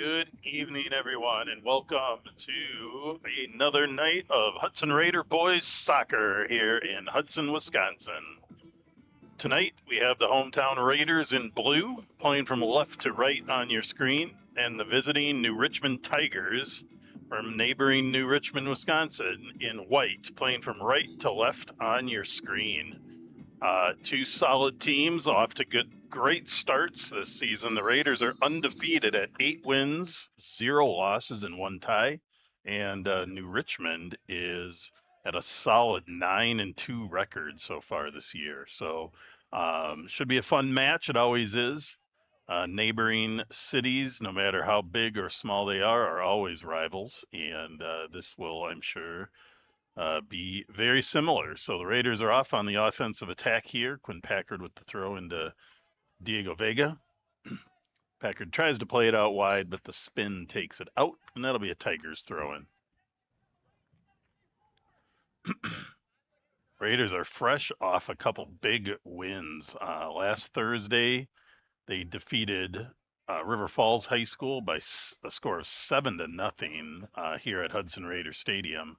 Good evening, everyone, and welcome to another night of Hudson Raider boys soccer here in Hudson, Wisconsin. Tonight, we have the hometown Raiders in blue playing from left to right on your screen, and the visiting New Richmond Tigers from neighboring New Richmond, Wisconsin in white playing from right to left on your screen. Two solid teams off to great starts this season. The Raiders are undefeated at 8 wins, 0 losses, and 1 tie. And New Richmond is at a solid 9-2 record so far this year. So should be a fun match. It always is. Neighboring cities, no matter how big or small they are always rivals. And this will, I'm sure, be very similar. So the Raiders are off on the offensive attack here. Quinn Packard with the throw into Diego Vega. Packard tries to play it out wide, but the spin takes it out, and that'll be a Tigers throw in. Raiders are fresh off a couple big wins. Last Thursday, they defeated River Falls High School by a score of 7-0 here at Hudson Raider Stadium.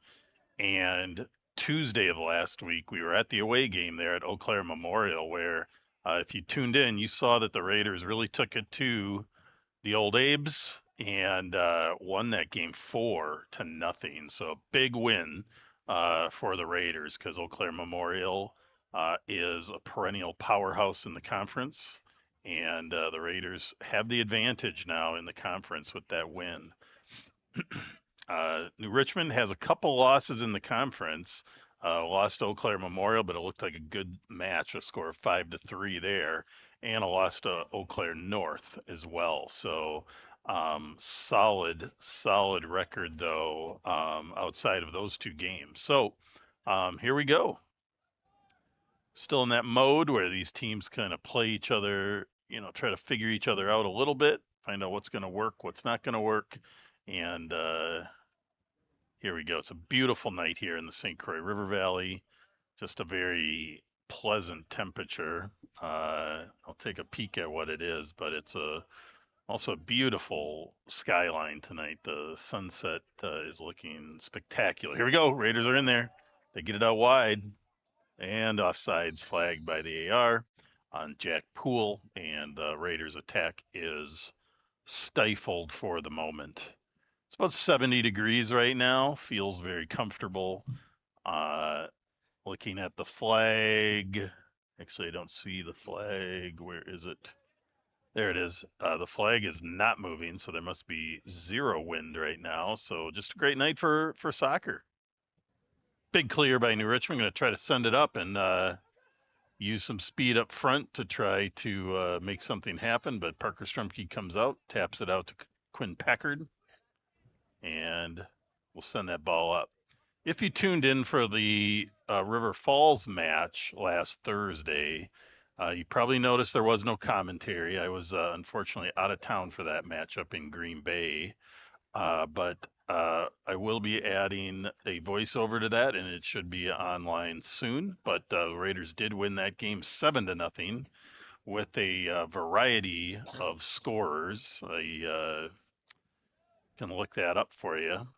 And Tuesday of last week, we were at the away game there at Eau Claire Memorial, where if you tuned in, you saw that the Raiders really took it to the old Abes and won that game 4-0. So big win for the Raiders because Eau Claire Memorial is a perennial powerhouse in the conference, and the Raiders have the advantage now in the conference with that win. New Richmond has a couple losses in the conference. Lost to Eau Claire Memorial, but it looked like a good match, a score of 5-3 there, and a loss to Eau Claire North as well. So solid record though outside of those two games. So here we go. Still in that mode where these teams kind of play each other, try to figure each other out a little bit, find out what's going to work, what's not going to work, and here we go. It's a beautiful night here in the St. Croix River Valley. Just a very pleasant temperature. I'll take a peek at what it is, but it's also a beautiful skyline tonight. The sunset is looking spectacular. Here we go. Raiders are in there. They get it out wide, and offsides flagged by the AR on Jack Poole, and the Raiders' attack is stifled for the moment. It's about 70 degrees right now. Feels very comfortable. Looking at the flag. Actually, I don't see the flag. Where is it? There it is. The flag is not moving, so there must be zero wind right now. So just a great night for soccer. Big clear by New Richmond. Going to try to send it up and use some speed up front to try to make something happen. But Parker Strumke comes out, taps it out to Quinn Packard, and we'll send that ball up. If you tuned in for the River Falls match last Thursday, you probably noticed there was no commentary. I was unfortunately out of town for that match up in Green Bay, but I will be adding a voiceover to that, and it should be online soon. But the Raiders did win that game 7-0 with a variety of scorers. I can look that up for you.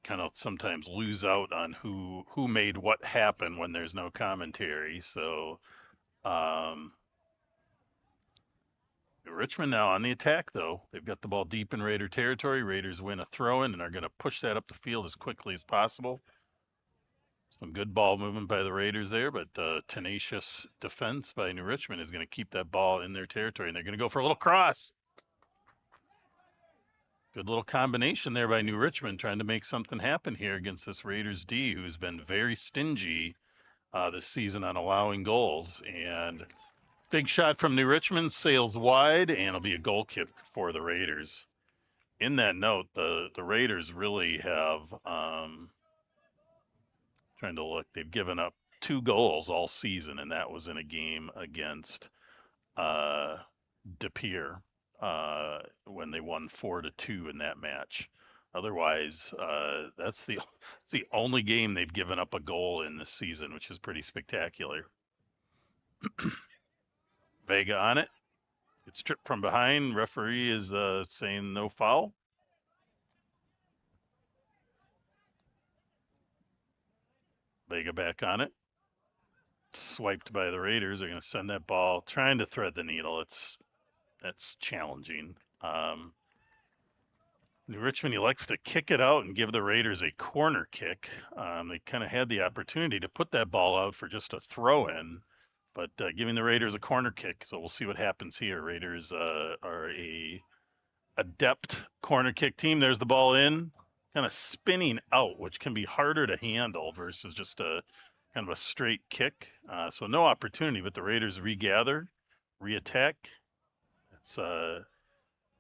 Kind of sometimes lose out on who made what happen when there's no commentary. So Richmond now on the attack, though. They've got the ball deep in Raider territory. Raiders win a throw-in and are going to push that up the field as quickly as possible. Some good ball movement by the Raiders there, but tenacious defense by New Richmond is going to keep that ball in their territory, and they're going to go for a little cross. Good little combination there by New Richmond, trying to make something happen here against this Raiders D, who's been very stingy this season on allowing goals. And big shot from New Richmond, sails wide, and it'll be a goal kick for the Raiders. In that note, the Raiders really have, trying to look, they've given up 2 goals all season, and that was in a game against De Pere. When they won 4-2 in that match. Otherwise, that's the only game they've given up a goal in this season, which is pretty spectacular. Vega on it. It's tripped from behind. Referee is saying no foul. Vega back on it. Swiped by the Raiders. They're going to send that ball, trying to thread the needle. That's challenging. New Richmond elects to kick it out and give the Raiders a corner kick. They kind of had the opportunity to put that ball out for just a throw in, but giving the Raiders a corner kick. So we'll see what happens here. Raiders are a adept corner kick team. There's the ball in, kind of spinning out, which can be harder to handle versus just a kind of a straight kick. So no opportunity, but the Raiders regather, reattack. It's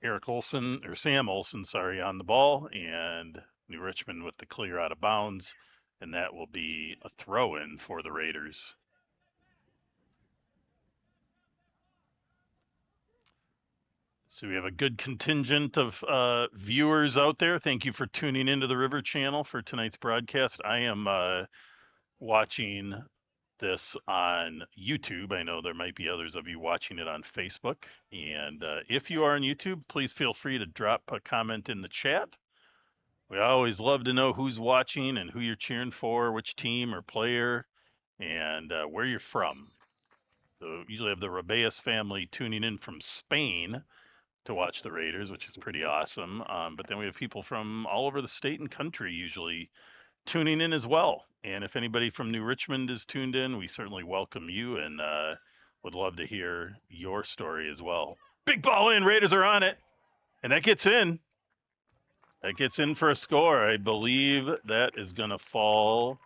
Eric Olson or Sam Olson, sorry, on the ball, and New Richmond with the clear out of bounds, and that will be a throw in for the Raiders. So we have a good contingent of viewers out there. Thank you for tuning into the River Channel for tonight's broadcast. I am watching this on YouTube. I know there might be others of you watching it on Facebook. And if you are on YouTube, please feel free to drop a comment in the chat. We always love to know who's watching and who you're cheering for, which team or player, and where you're from. So usually have the Rabeus family tuning in from Spain to watch the Raiders, which is pretty awesome. But then we have people from all over the state and country usually tuning in as well. And if anybody from New Richmond is tuned in, we certainly welcome you and would love to hear your story as well. Big ball in, Raiders are on it, and that gets in. That gets in for a score. I believe that is going to fall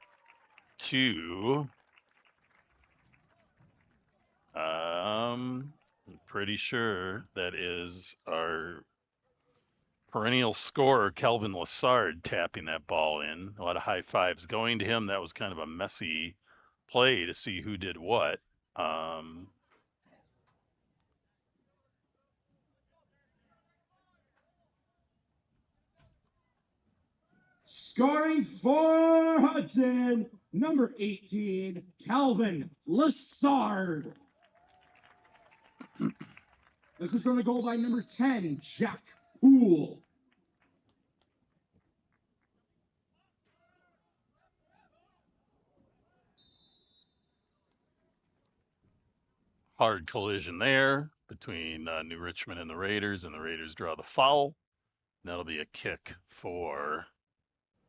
to, I'm pretty sure that is our perennial scorer, Kelvin Lassard, tapping that ball in. A lot of high fives going to him. That was kind of a messy play to see who did what. Scoring for Hudson, number 18, Calvin Lassard. This is from the goal by number 10, Jack Poole. Hard collision there between New Richmond and the Raiders draw the foul. That'll be a kick for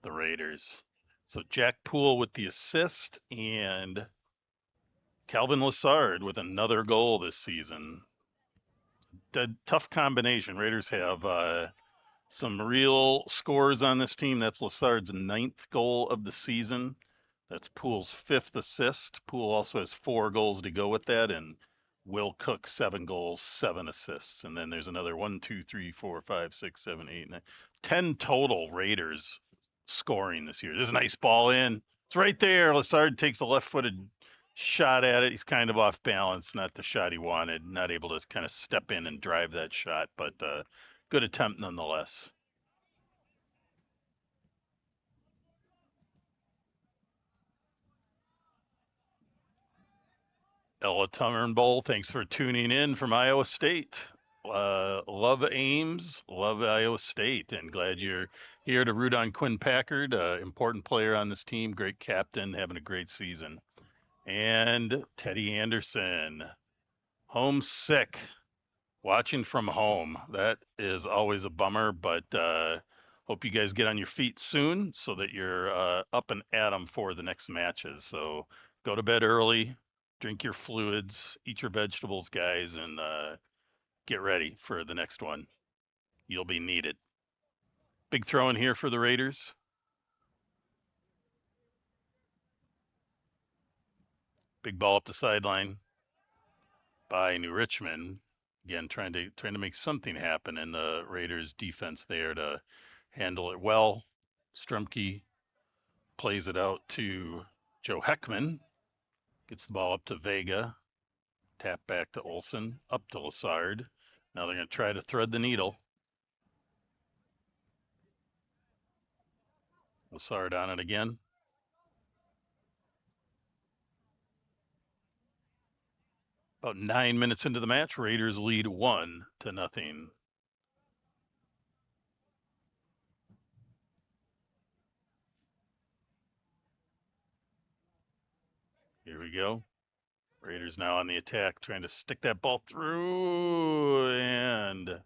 the Raiders. So Jack Poole with the assist and Calvin Lassard with another goal this season. The tough combination. Raiders have some real scores on this team. That's Lassard's 9th goal of the season. That's Poole's 5th assist. Poole also has 4 goals to go with that, and Will Cook 7 goals, 7 assists. And then there's another 1, 2, 3, 4, 5, 6, 7, 8, 9, 10 total Raiders scoring this year. There's a nice ball in. It's right there. Lassard takes a left-footed shot at it. He's kind of off balance, not the shot he wanted, not able to kind of step in and drive that shot, but good attempt nonetheless. Ella Turnbull, thanks for tuning in from Iowa State. Love Ames, love Iowa State, and glad you're here to root on Quinn Packard, important player on this team, great captain, having a great season. And Teddy Anderson, homesick, watching from home. That is always a bummer, but hope you guys get on your feet soon so that you're up and at 'em for the next matches. So go to bed early, drink your fluids, eat your vegetables, guys, and get ready for the next one. You'll be needed. Big throw in here for the Raiders. Big ball up the sideline by New Richmond. Again, trying to make something happen in the Raiders defense there to handle it well. Strumke plays it out to Joe Heckman. Gets the ball up to Vega. Tap back to Olson. Up to Lassard. Now they're going to try to thread the needle. Lassard on it again. About 9 minutes into the match, Raiders lead 1-0. Here we go. Raiders now on the attack, trying to stick that ball through, and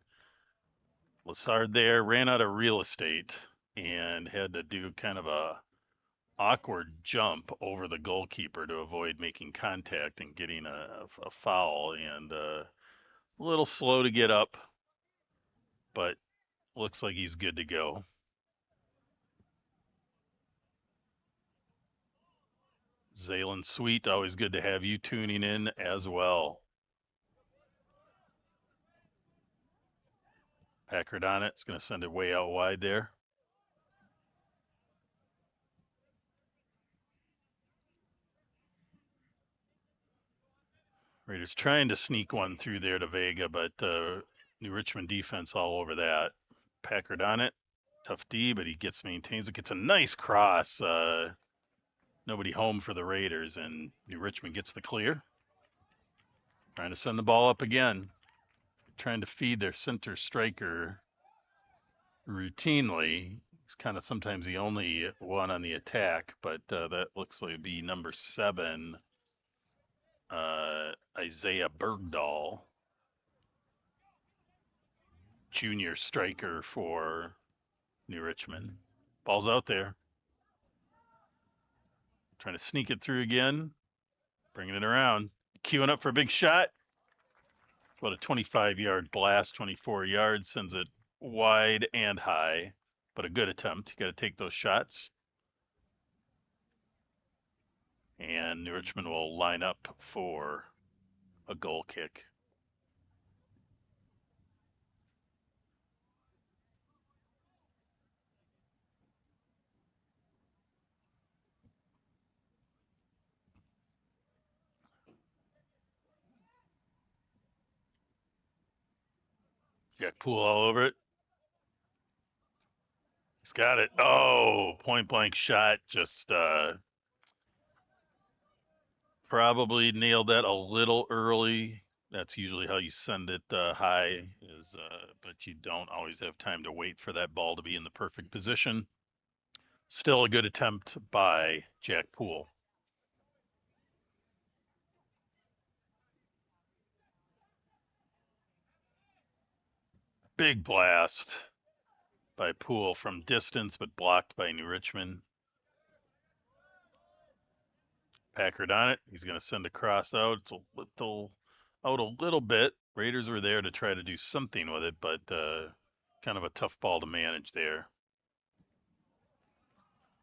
Lassard there ran out of real estate and had to do kind of a awkward jump over the goalkeeper to avoid making contact and getting a foul, and a little slow to get up, but looks like he's good to go. Zaylen Sweet, always good to have you tuning in as well. Packard on it. It's going to send it way out wide there. Raiders trying to sneak one through there to Vega, but New Richmond defense all over that. Packard on it. Tough D, but he maintains it. Gets a nice cross. Nobody home for the Raiders, and New Richmond gets the clear. Trying to send the ball up again. Trying to feed their center striker routinely. He's kind of sometimes the only one on the attack, but that looks like it'd be number 7, Isaiah Bergdahl, junior striker for New Richmond. Ball's out there. Trying to sneak it through again. Bringing it around. Queuing up for a big shot. About a 25-yard blast, 24 yards. Sends it wide and high, but a good attempt. You got to take those shots. And New Richmond will line up for a goal kick. Jack Poole all over it. He's got it. Oh, point blank shot. Just probably nailed that a little early. That's usually how you send it high, but you don't always have time to wait for that ball to be in the perfect position. Still a good attempt by Jack Poole. Big blast by Poole from distance, but blocked by New Richmond. Packard on it. He's going to send a cross out. It's out a little bit. Raiders were there to try to do something with it, but kind of a tough ball to manage there.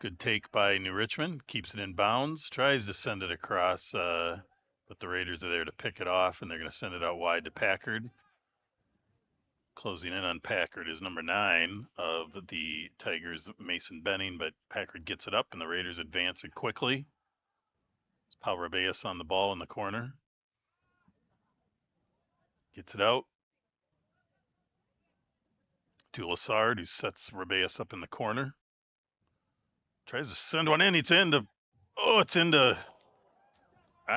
Good take by New Richmond. Keeps it in bounds. Tries to send it across, but the Raiders are there to pick it off, and they're going to send it out wide to Packard. Closing in on Packard is number 9 of the Tigers, Mason Benning, but Packard gets it up, and the Raiders advance it quickly. It's Paul Rebeus on the ball in the corner. Gets it out to Lassard, who sets Rebeus up in the corner. Tries to send one in. It's into, I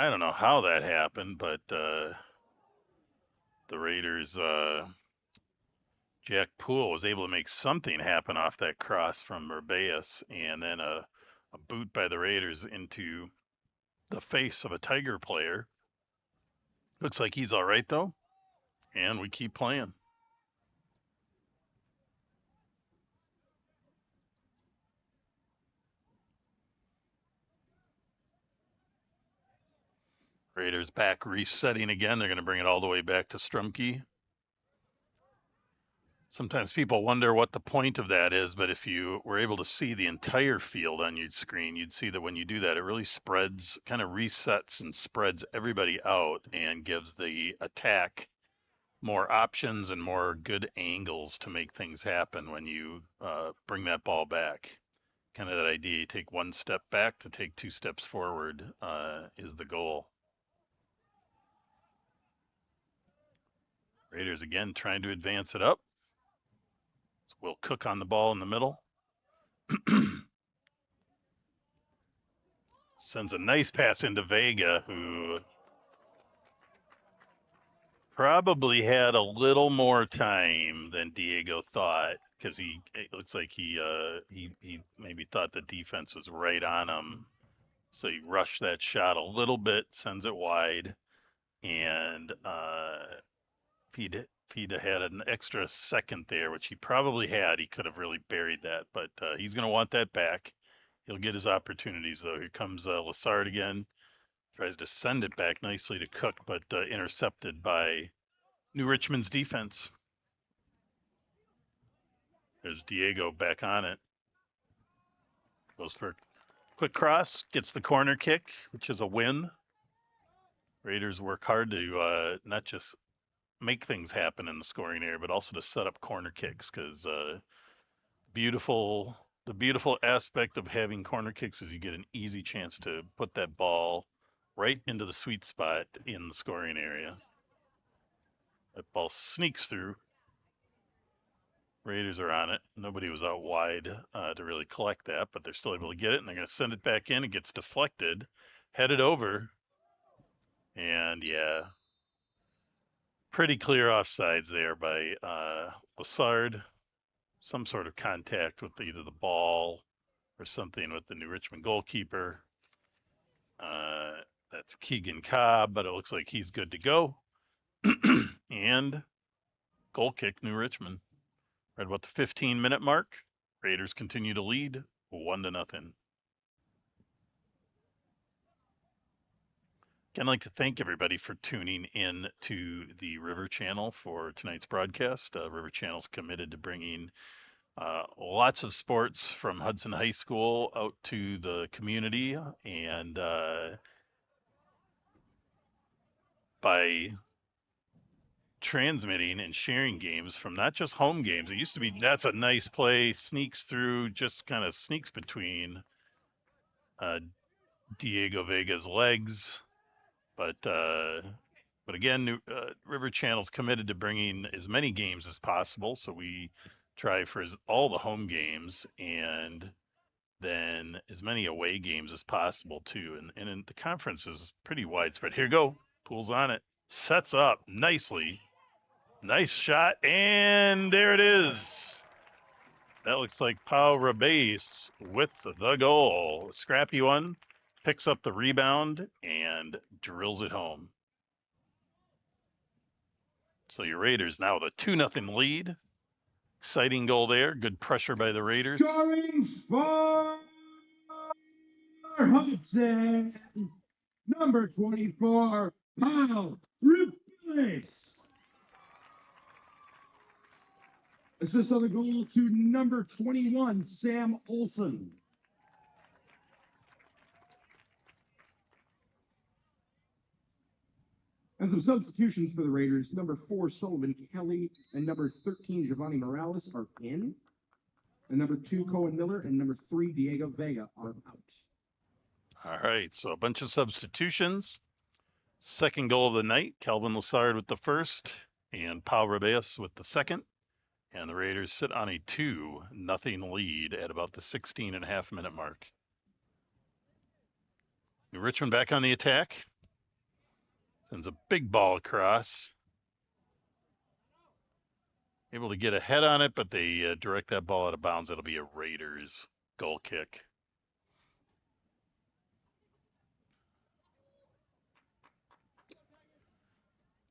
don't know how that happened, but the Raiders, Jack Poole was able to make something happen off that cross from Rebeus, and then a boot by the Raiders into the face of a Tiger player. Looks like he's all right, though, and we keep playing. Raiders back resetting again. They're going to bring it all the way back to Strumke. Sometimes people wonder what the point of that is, but if you were able to see the entire field on your screen, you'd see that when you do that, it really spreads, kind of resets and spreads everybody out and gives the attack more options and more good angles to make things happen when you bring that ball back. Kind of that idea, you take one step back to take 2 steps forward is the goal. Raiders again trying to advance it up. So Will Cook on the ball in the middle. Sends a nice pass into Vega, who Probably had a little more time than Diego thought because it looks like he maybe thought the defense was right on him. So he rushed that shot a little bit, sends it wide, and if he'd have had an extra second there, which he probably had, he could have really buried that. But he's going to want that back. He'll get his opportunities though. Here comes Lassard again. Tries to send it back nicely to Cook, but intercepted by New Richmond's defense. There's Diego back on it. Goes for a quick cross, gets the corner kick, which is a win. Raiders work hard to not just make things happen in the scoring area, but also to set up corner kicks because beautiful. The beautiful aspect of having corner kicks is you get an easy chance to put that ball right into the sweet spot in the scoring area. That ball sneaks through. Raiders are on it. Nobody was out wide to really collect that, but they're still able to get it, and they're going to send it back in. It gets deflected, headed over, and yeah, pretty clear offsides there by Lassard. Some sort of contact with either the ball or something with the New Richmond goalkeeper. That's Keegan Cobb, but it looks like he's good to go. And goal kick, New Richmond. Right about the 15-minute mark. Raiders continue to lead 1-0. Again, I'd like to thank everybody for tuning in to the River Channel for tonight's broadcast. River Channel's committed to bringing lots of sports from Hudson High School out to the community, and by transmitting and sharing games from not just home games. It used to be that's a nice play, sneaks through, just kind of sneaks between Diego Vega's legs, but again, River Channel's committed to bringing as many games as possible, so we try for all the home games and then as many away games as possible too. And the conference is pretty widespread. Here you go, Pool's on it, sets up nicely. Nice shot, and there it is. That looks like Pau Rabais with the goal. Scrappy one, picks up the rebound, and drills it home. So your Raiders now with a 2-0 lead. Exciting goal there. Good pressure by the Raiders. Scoring for Hudson, number 24, Pau Rabais. Assist on the goal to number 21, Sam Olson. And some substitutions for the Raiders. Number 4, Sullivan Kelly, and number 13, Giovanni Morales are in. And number 2, Cohen Miller, and number 3, Diego Vega are out. All right, so a bunch of substitutions. Second goal of the night, Calvin Lassard with the first, and Pau Rabais with the second. And the Raiders sit on a 2-0 lead at about the 16.5-minute mark. New Richmond back on the attack. Sends a big ball across. Able to get ahead on it, but they direct that ball out of bounds. It'll be a Raiders goal kick.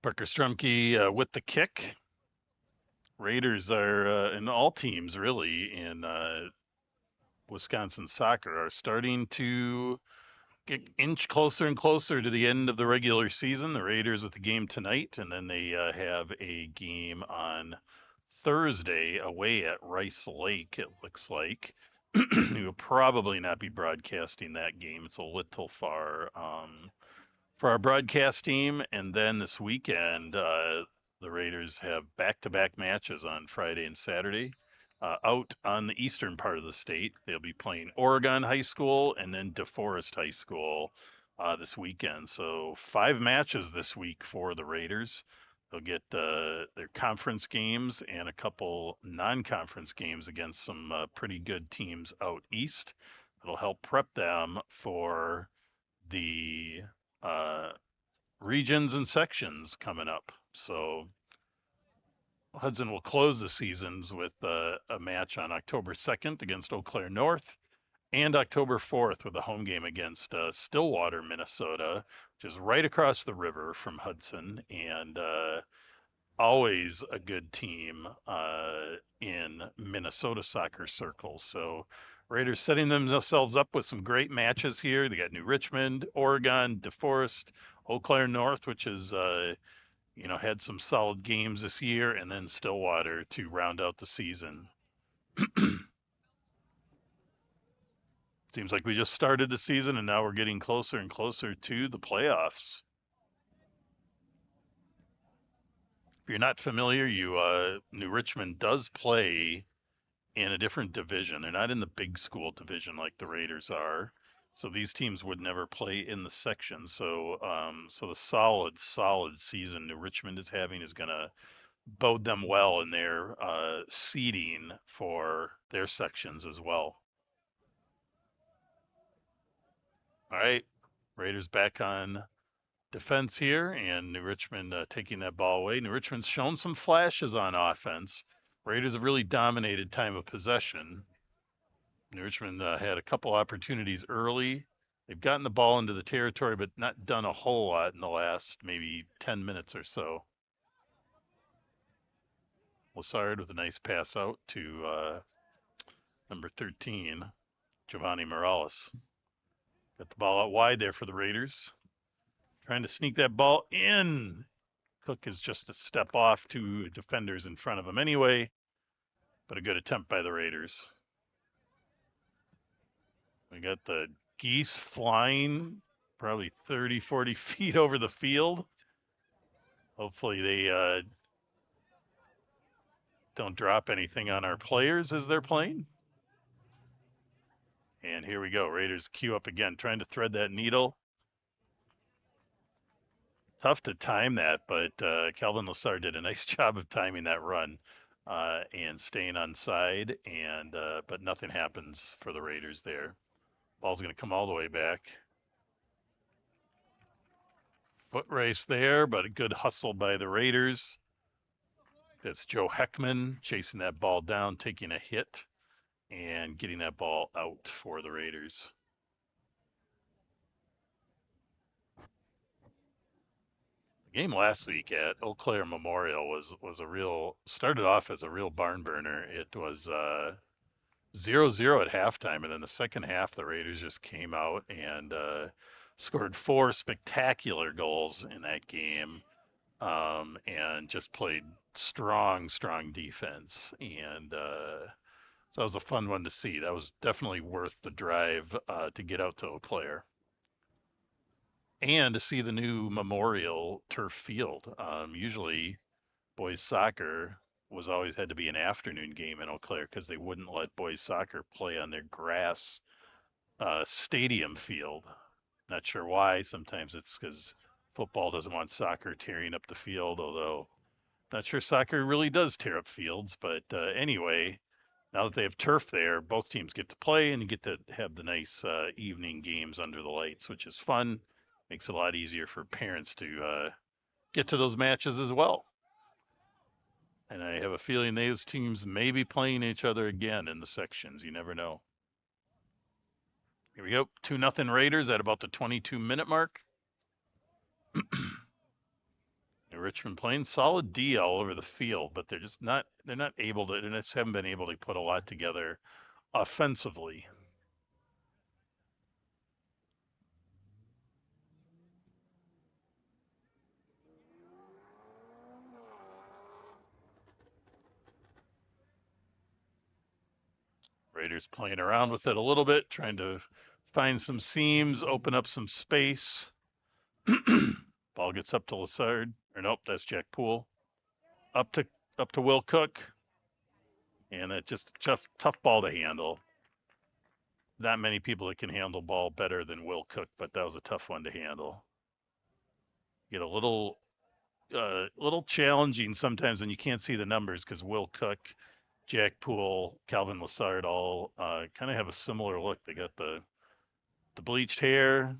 Parker Strumke with the kick. Raiders are, and all teams really in Wisconsin soccer are starting to inch closer and closer to the end of the regular season. The Raiders with the game tonight, and then they have a game on Thursday away at Rice Lake, it looks like. We will probably not be broadcasting that game. It's a little far for our broadcast team. And then this weekend, the Raiders have back-to-back matches on Friday and Saturday. Out on the eastern part of the state, they'll be playing Oregon High School and then DeForest High School this weekend. So 5 matches this week for the Raiders. They'll get their conference games and a couple non-conference games against some pretty good teams out east. It'll help prep them for the regions and sections coming up. So Hudson will close the seasons with a match on October 2nd against Eau Claire North and October 4th with a home game against Stillwater, Minnesota, which is right across the river from Hudson, and always a good team in Minnesota soccer circles. So Raiders setting themselves up with some great matches here. They got New Richmond, Oregon, DeForest, Eau Claire North, which is had some solid games this year, and then Stillwater to round out the season. Seems like we just started the season, and now we're getting closer and closer to the playoffs. If you're not familiar, New Richmond does play in a different division. They're not in the big school division like the Raiders are. So these teams would never play in the section. So the solid season New Richmond is having is going to bode them well in their seeding for their sections as well. All right, Raiders back on defense here, and New Richmond taking that ball away. New Richmond's shown some flashes on offense. Raiders have really dominated time of possession. New Richmond had a couple opportunities early. They've gotten the ball into the territory, but not done a whole lot in the last maybe 10 minutes or so. Lassard with a nice pass out to number 13, Giovanni Morales. Got the ball out wide there for the Raiders. Trying to sneak that ball in. Cook is just a step off, two defenders in front of him anyway, but a good attempt by the Raiders. We got the geese flying probably 30, 40 feet over the field. Hopefully they don't drop anything on our players as they're playing. And here we go. Raiders queue up again, trying to thread that needle. Tough to time that, but Calvin Lassard did a nice job of timing that run and staying on side. But nothing happens for the Raiders there. Ball's going to come all the way back. Foot race there, but a good hustle by the Raiders. That's Joe Heckman chasing that ball down, taking a hit, and getting that ball out for the Raiders. The game last week at Eau Claire Memorial was started off as a real barn burner. It was 0-0 at halftime, and then the second half the Raiders just came out and scored four spectacular goals in that game, and just played strong defense. And so that was a fun one to see. That was definitely worth the drive to get out to Eau Claire and to see the new Memorial turf field. Usually, boys soccer was always had to be an afternoon game in Eau Claire because they wouldn't let boys soccer play on their grass stadium field. Not sure why. Sometimes it's because football doesn't want soccer tearing up the field, although not sure soccer really does tear up fields. But anyway, now that they have turf there, both teams get to play and you get to have the nice evening games under the lights, which is fun. Makes it a lot easier for parents to get to those matches as well. And I have a feeling those teams may be playing each other again in the sections. You never know. Here we go. 2-0 Raiders at about the 22-minute mark. Richmond playing solid D all over the field, but they're just not able to, they just haven't been able to put a lot together offensively. Raiders playing around with it a little bit, trying to find some seams, open up some space. Ball gets up to Lassard, or nope, that's Jack Poole. Up to Will Cook, and that's just a tough ball to handle. Not many people that can handle ball better than Will Cook, but that was a tough one to handle. Get a little challenging sometimes when you can't see the numbers because Will Cook, Jack Poole, Calvin Lassard all kind of have a similar look. They got the bleached hair,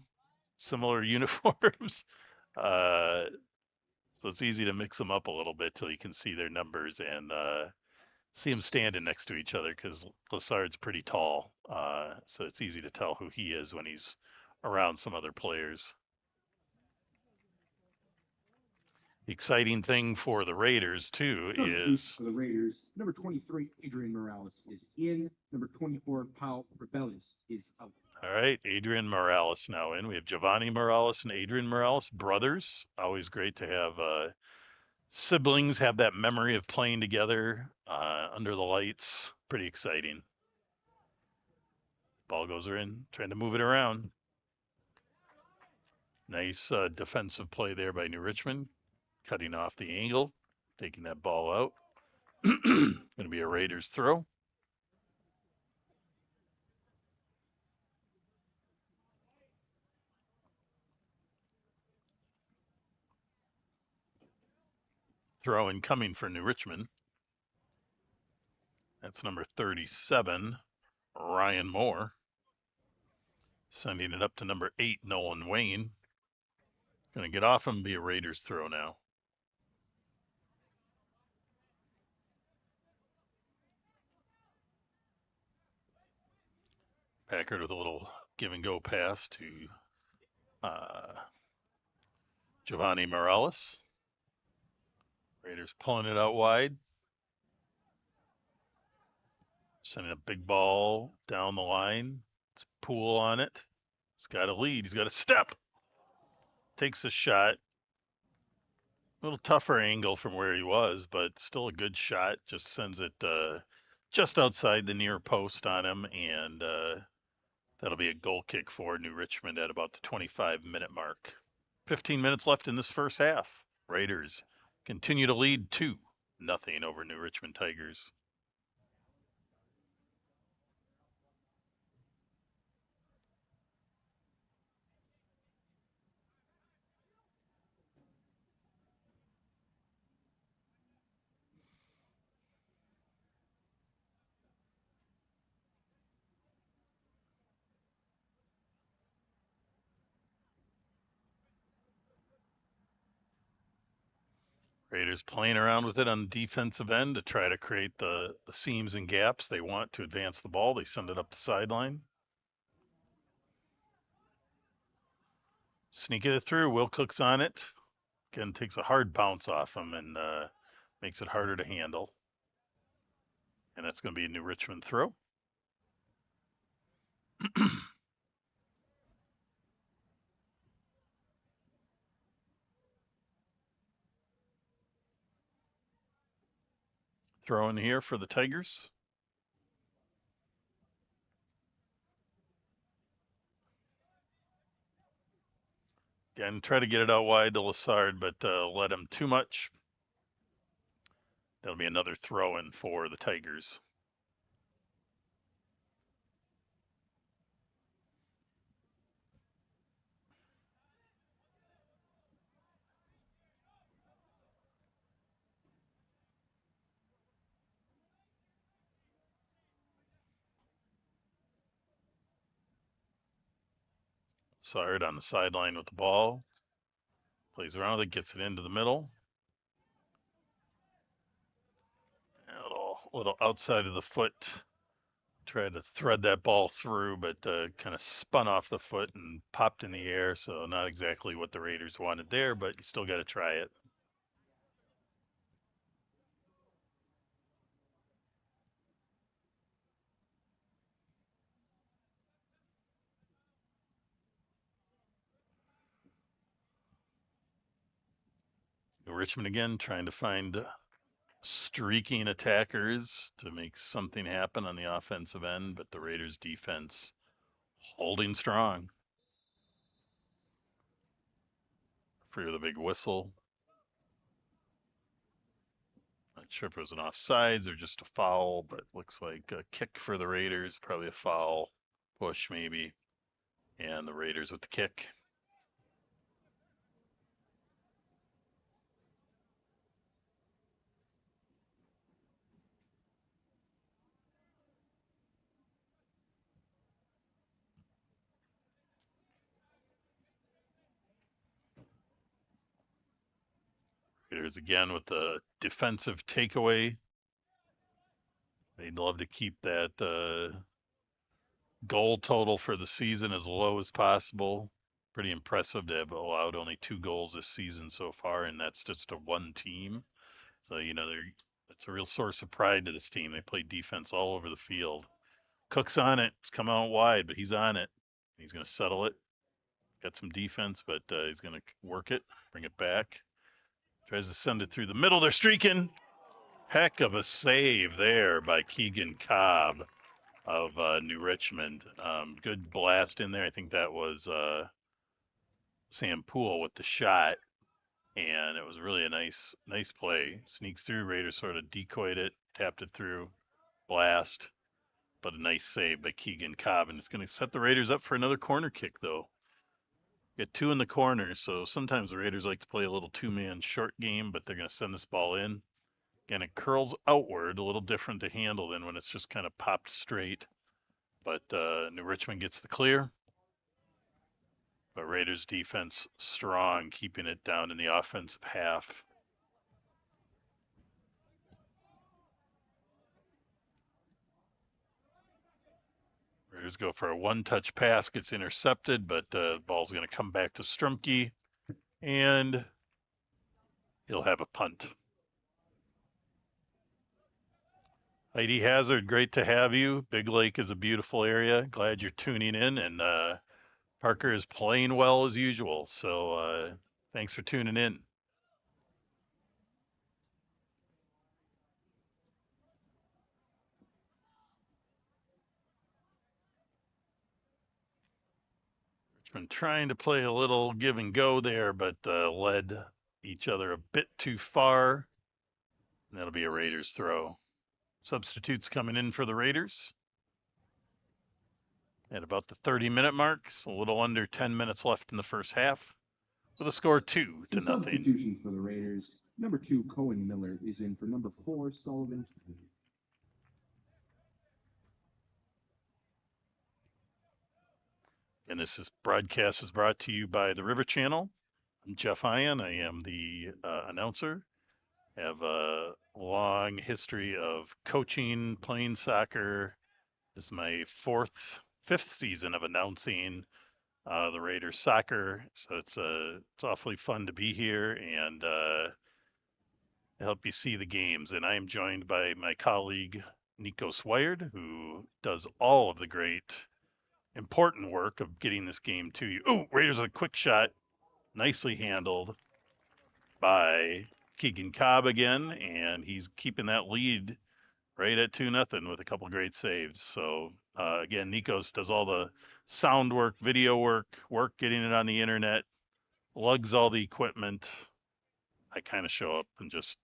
similar uniforms. So it's easy to mix them up a little bit till you can see their numbers and see them standing next to each other because Lassard's pretty tall. So it's easy to tell who he is when he's around some other players. The exciting thing for the Raiders, too, is for the Raiders, number 23, Adrian Morales is in. Number 24, Paul Rebellious is out. all right. Adrian Morales now in. We have Giovanni Morales and Adrian Morales, brothers. Always great to have siblings have that memory of playing together under the lights. Pretty exciting. Ball goes in, trying to move it around. Nice defensive play there by New Richmond, cutting off the angle, taking that ball out. Going to be a Raiders throw. Throw incoming for New Richmond. That's number 37, Ryan Moore. Sending it up to number 8, Nolan Wayne. Going to get off him and be a Raiders throw now. Packard with a little give and go pass to Giovanni Morales. Raiders pulling it out wide. Sending a big ball down the line. It's Poole on it. He's got a lead. He's got a step. Takes a shot. A little tougher angle from where he was, but still a good shot. Just sends it just outside the near post on him, and that'll be a goal kick for New Richmond at about the 25-minute mark. 15 minutes left in this first half. Raiders continue to lead 2-0 over New Richmond Tigers. Raiders playing around with it on the defensive end to try to create the seams and gaps they want to advance the ball. They send it up the sideline. Sneaking it through. Will Cook's on it. Again, takes a hard bounce off him and makes it harder to handle. And that's going to be a New Richmond throw. Throw in here for the Tigers. Again, try to get it out wide to Lassard, but let him too much. That'll be another throw in for the Tigers. Lassard on the sideline with the ball. Plays around with it, gets it into the middle. A little outside of the foot. Tried to thread that ball through, but kind of spun off the foot and popped in the air. So not exactly what the Raiders wanted there, but you still got to try it. Richmond again trying to find streaking attackers to make something happen on the offensive end, but the Raiders defense holding strong. For the big whistle. Not sure if it was an offsides or just a foul, but looks like a kick for the Raiders, probably a foul, push maybe, and the Raiders with the kick. Raiders again with the defensive takeaway. They'd love to keep that goal total for the season as low as possible. Pretty impressive to have allowed only 2 goals this season so far, and that's just to one team. So, it's a real source of pride to this team. They play defense all over the field. Cook's on it. It's come out wide, but he's on it. He's going to settle it. Got some defense, but he's going to work it, bring it back. Tries to send it through the middle. They're streaking. Heck of a save there by Keegan Cobb of New Richmond. Good blast in there. I think that was Sam Poole with the shot, and it was really a nice play. Sneaks through. Raiders sort of decoyed it, tapped it through, blast, but a nice save by Keegan Cobb, and it's going to set the Raiders up for another corner kick, though. Get 2 in the corner, so sometimes the Raiders like to play a little 2-man short game, but they're going to send this ball in. Again, it curls outward, a little different to handle than when it's just kind of popped straight. But New Richmond gets the clear. But Raiders defense strong, keeping it down in the offensive half. Raiders go for a one-touch pass, gets intercepted, but the ball's going to come back to Strumke, and he'll have a punt. Heidi Hazard, great to have you. Big Lake is a beautiful area. Glad you're tuning in, and Parker is playing well as usual. So thanks for tuning in. Richmond trying to play a little give and go there, but led each other a bit too far. And that'll be a Raiders throw. Substitutes coming in for the Raiders at about the 30-minute mark. So a little under 10 minutes left in the first half. With a score 2-0. Substitutions for the Raiders. Number 2, Cohen Miller is in for number 4, Sullivan. And this broadcast is brought to you by the River Channel. I'm Jeff Ian. I am the announcer. I have a long history of coaching, playing soccer. This is my 5th season of announcing the Raiders soccer. So it's awfully fun to be here and help you see the games. And I am joined by my colleague Nikos Wired, who does all of the great important work of getting this game to you. Oh, Raiders a quick shot, nicely handled by Keegan Cobb again, and he's keeping that lead right at 2-0 with a couple great saves. So again, Nikos does all the sound work, video work getting it on the internet, lugs all the equipment. I kind of show up and just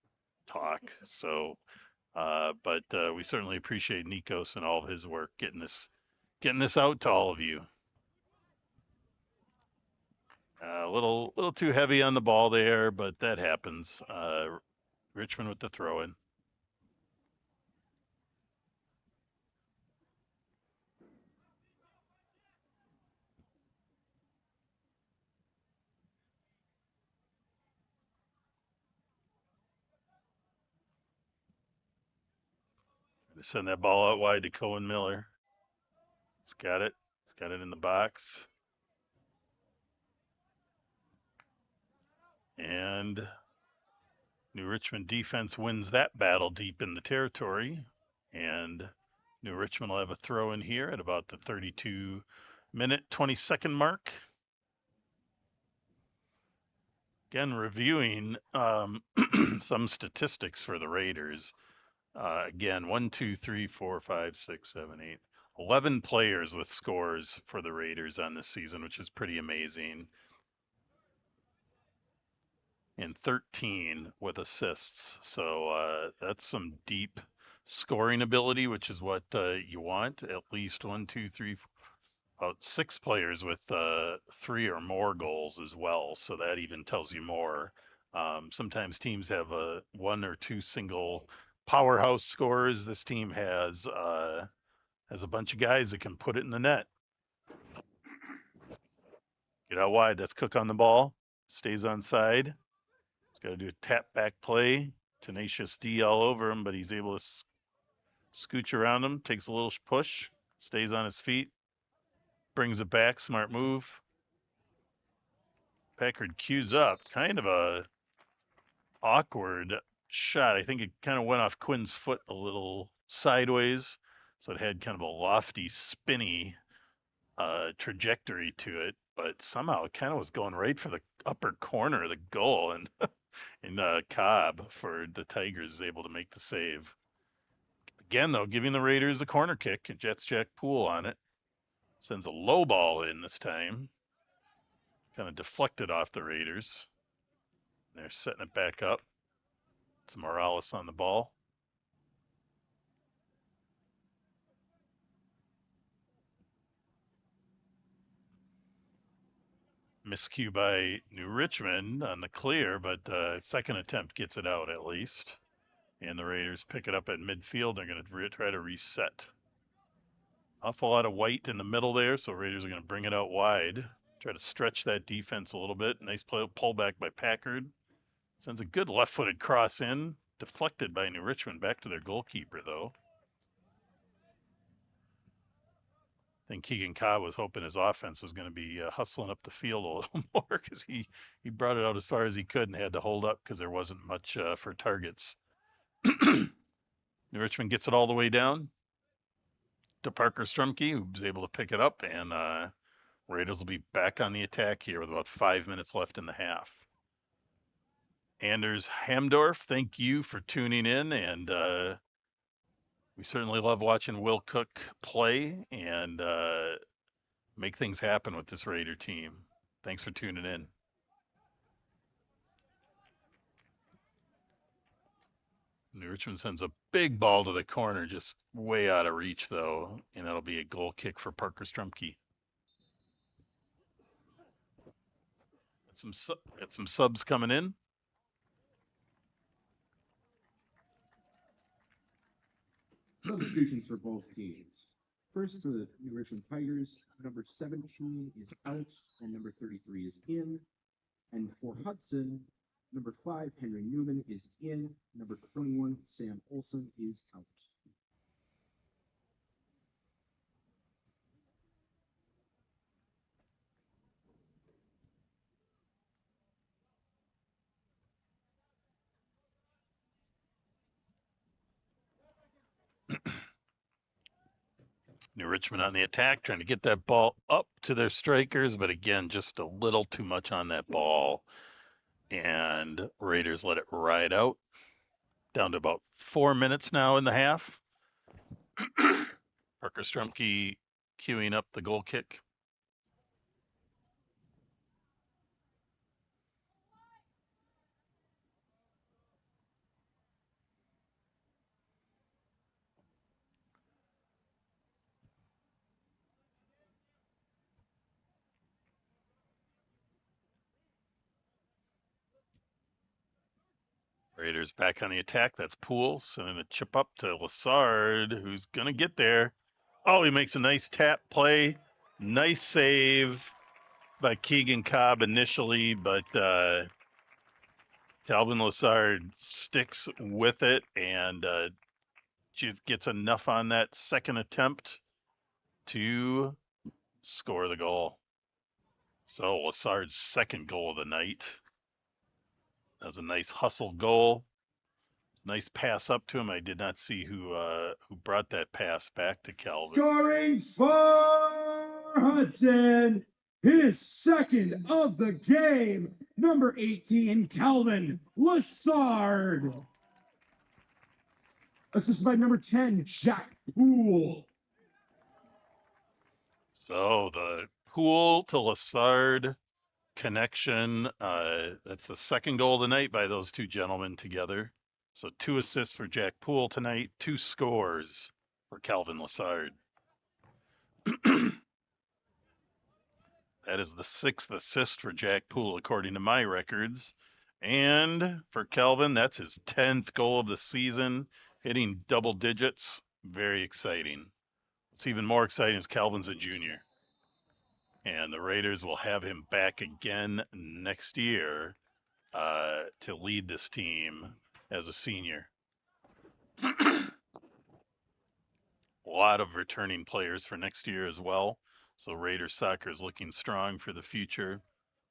talk. So, but we certainly appreciate Nikos and all of his work getting this out to all of you. A little too heavy on the ball there, but that happens. Richmond with the throw-in. Send that ball out wide to Cohen Miller. He's got it. He's got it in the box. And New Richmond defense wins that battle deep in the territory. And New Richmond will have a throw in here at about the 32-minute, 20-second mark. Again, reviewing some statistics for the Raiders. Again, 1, 2, 3, 4, 5, 6, 7, 8, 11 players with scores for the Raiders on this season, which is pretty amazing. And 13 with assists. So that's some deep scoring ability, which is what you want. At least 1, 2, 3, 4, about 6 players with 3 or more goals as well. So that even tells you more. Sometimes teams have 1 or 2 single powerhouse scorers. This team has a bunch of guys that can put it in the net. Get out wide. That's Cook on the ball. Stays on side. He's got to do a tap back play. Tenacious D all over him, but he's able to scooch around him, takes a little push, stays on his feet, brings it back. Smart move. Packard cues up. Kind of a awkward shot. I think it kind of went off Quinn's foot a little sideways, so it had kind of a lofty, spinny trajectory to it. But somehow it kind of was going right for the upper corner of the goal, and Cobb for the Tigers is able to make the save. Again, though, giving the Raiders a corner kick, and Jets Jack Poole on it. Sends a low ball in this time. Kind of deflected off the Raiders. They're setting it back up. It's Morales on the ball. Miscue by New Richmond on the clear, but second attempt gets it out at least. And the Raiders pick it up at midfield. They're going to try to reset. Awful lot of white in the middle there, so Raiders are going to bring it out wide. Try to stretch that defense a little bit. Nice pullback by Packard. Sends a good left-footed cross in. Deflected by New Richmond back to their goalkeeper, though. I think Keegan Cobb was hoping his offense was going to be hustling up the field a little more because he brought it out as far as he could and had to hold up because there wasn't much for targets. New Richmond gets it all the way down to Parker Strumke, who was able to pick it up, and Raiders will be back on the attack here with about 5 minutes left in the half. Anders Hamdorf, thank you for tuning in, and we certainly love watching Will Cook play and make things happen with this Raider team. Thanks for tuning in. New Richmond sends a big ball to the corner, just way out of reach, though, and that'll be a goal kick for Parker Strumke. Got some subs coming in. Substitutions for both teams. First, for the New Richmond Tigers, number 17 is out and number 33 is in. And for Hudson, number 5, Henry Newman, is in. Number 21, Sam Olson, is out. New Richmond on the attack, trying to get that ball up to their strikers, but again, just a little too much on that ball. And Raiders let it ride out. Down to about 4 minutes now in the half. Parker Strumke queuing up the goal kick. Raiders back on the attack. That's Poole sending a chip up to Lassard, who's going to get there. Oh, he makes a nice tap play. Nice save by Keegan Cobb initially, but Calvin Lassard sticks with it and just gets enough on that second attempt to score the goal. So Lassard's second goal of the night. That was a nice hustle goal. Nice pass up to him. I did not see who brought that pass back to Calvin. Scoring for Hudson, his second of the game, number 18, Calvin Lassard. Assisted by number 10, Jack Poole. So the Poole to Lassard connection, that's the second goal of the night by those two gentlemen together. So 2 assists for Jack Poole tonight, 2 scores for Calvin Lassard. That is the 6th assist for Jack Poole, according to my records. And for Calvin, that's his 10th goal of the season, hitting double digits. Very exciting. What's even more exciting is Calvin's a junior. And the Raiders will have him back again next year to lead this team as a senior. A lot of returning players for next year as well. So Raiders soccer is looking strong for the future.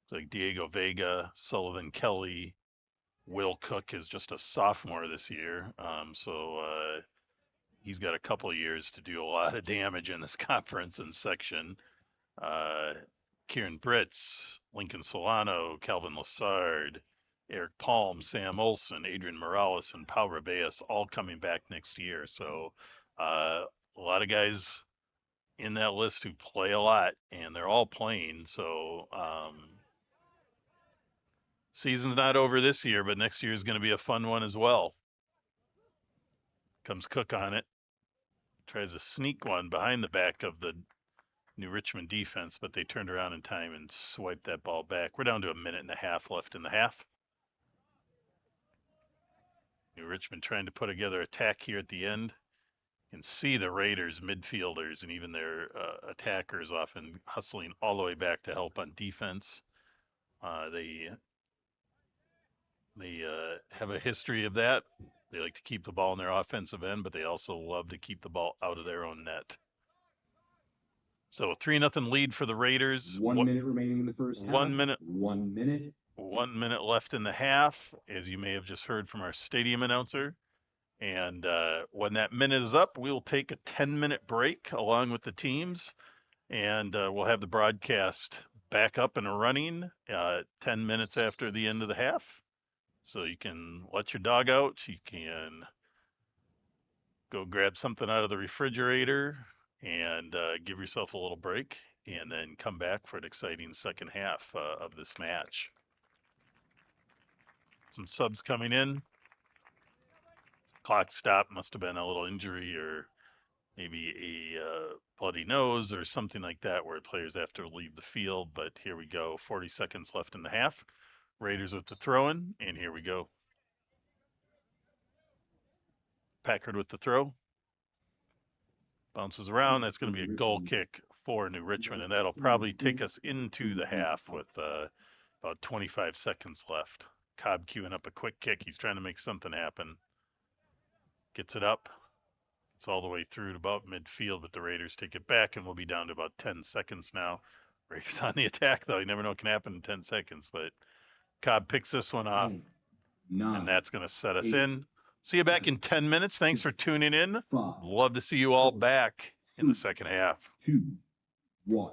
It's like Diego Vega, Sullivan Kelly, Will Cook is just a sophomore this year. So he's got a couple of years to do a lot of damage in this conference and section. Kieran Britz, Lincoln Solano, Calvin Lassard, Eric Palm, Sam Olson, Adrian Morales, and Pau Rabeas all coming back next year. So a lot of guys in that list who play a lot, and they're all playing. So season's not over this year, but next year is going to be a fun one as well. Comes Cook on it, tries a sneak one behind the back of the New Richmond defense, but they turned around in time and swiped that ball back. We're down to a minute and a half left in the half. New Richmond trying to put together attack here at the end. You can see the Raiders midfielders and even their attackers often hustling all the way back to help on defense. They have a history of that. They like to keep the ball in their offensive end, but they also love to keep the ball out of their own net. So 3-0 lead for the Raiders. 1 minute remaining in the first half. 1 minute. 1 minute. 1 minute left in the half, as you may have just heard from our stadium announcer. And when that minute is up, we'll take a 10-minute break along with the teams, and we'll have the broadcast back up and running 10 minutes after the end of the half. So you can let your dog out. You can go grab something out of the refrigerator and give yourself a little break, and then come back for an exciting second half of this match. Some subs coming in. Clock stop, must have been a little injury or maybe a bloody nose or something like that where players have to leave the field. But here we go, 40 seconds left in the half. Raiders with the throw-in, and here we go. Packard with the throw. Bounces around. That's going to be a goal kick for New Richmond, and that'll probably take us into the half with about 25 seconds left. Cobb queuing up a quick kick. He's trying to make something happen. Gets it up. It's all the way through to about midfield, but the Raiders take it back, and we'll be down to about 10 seconds now. Raiders on the attack, though. You never know what can happen in 10 seconds, but Cobb picks this one off, and that's going to set us in. See you back in 10 minutes. Thanks for tuning in. Love to see you all back in the second half. 2, 1.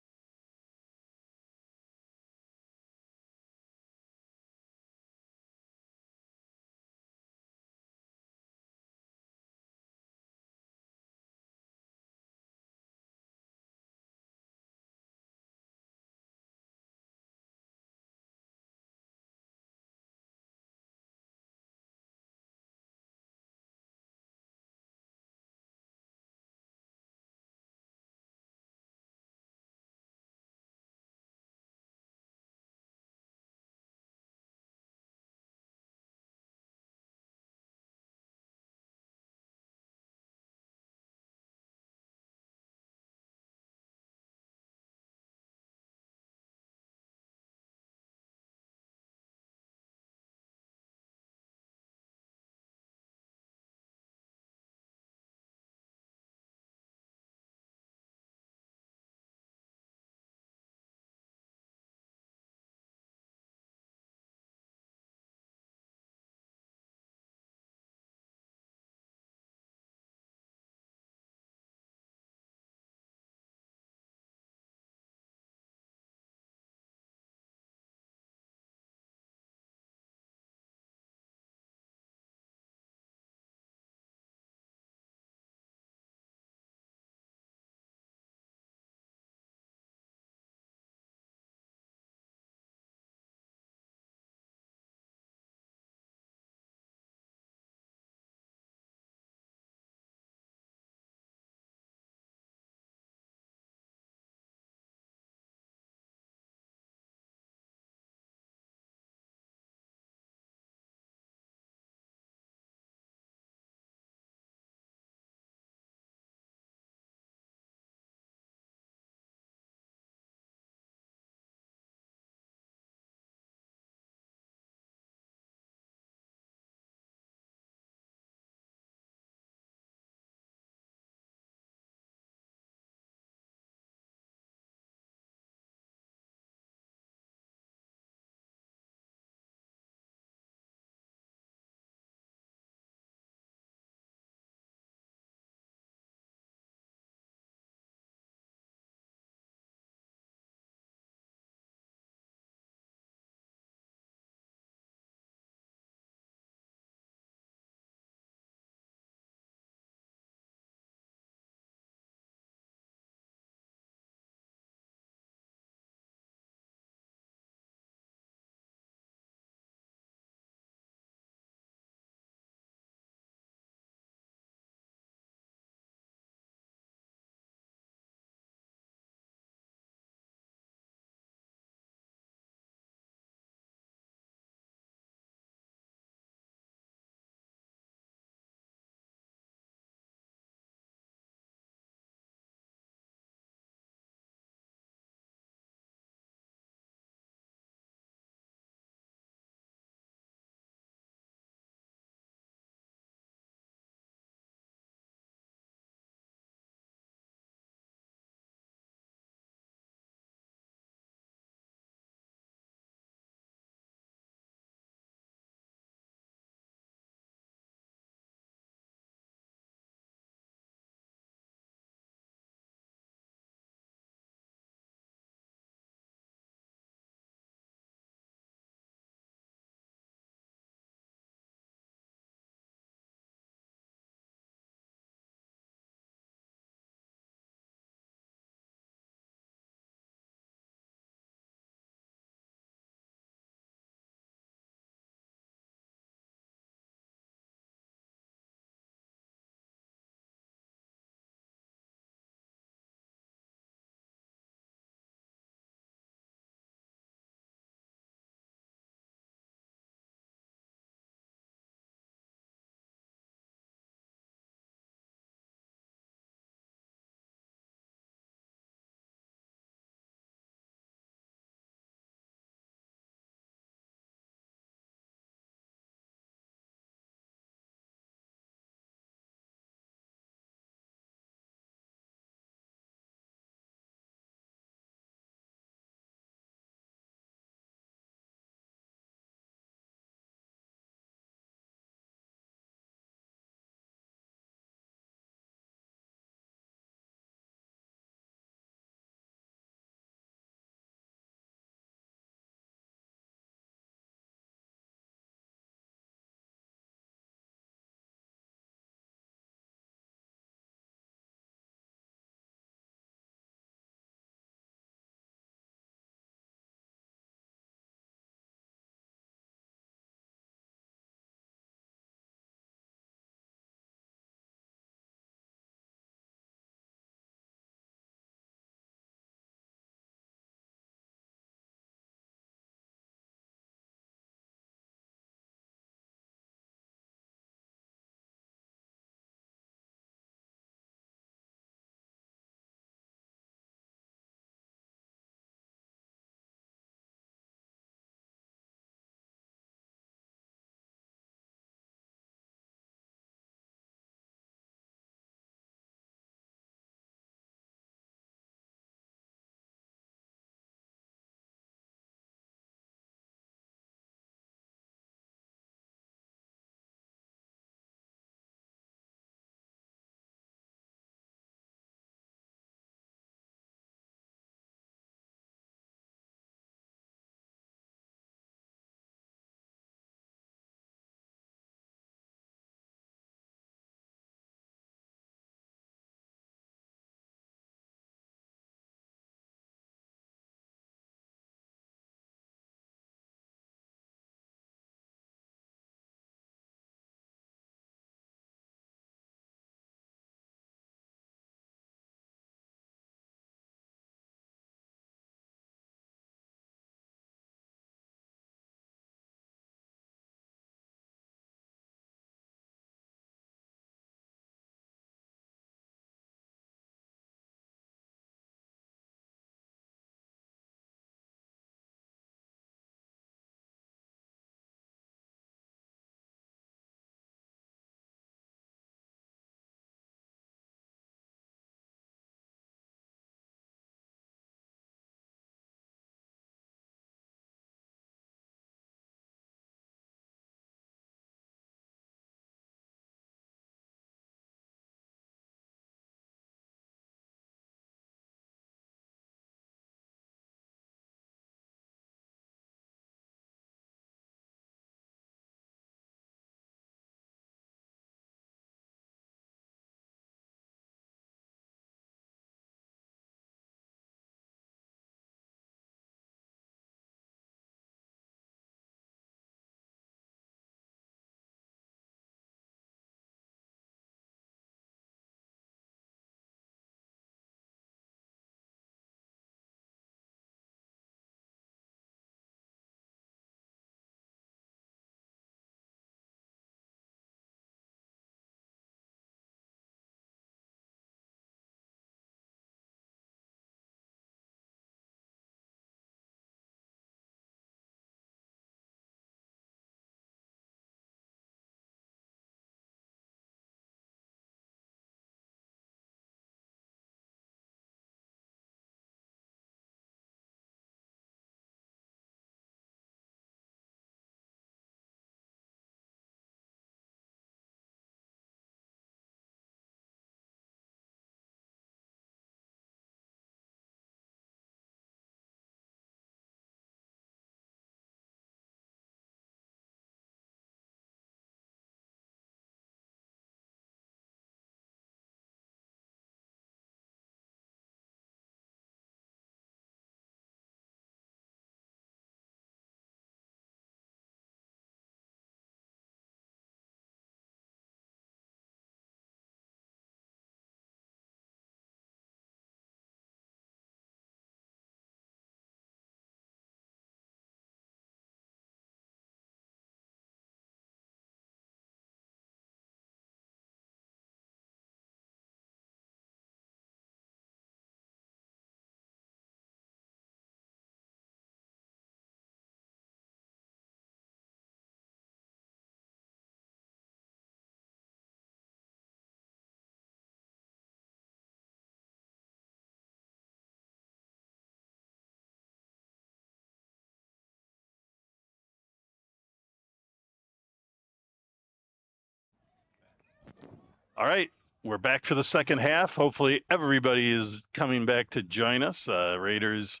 All right, we're back for the second half. Hopefully, everybody is coming back to join us. Raiders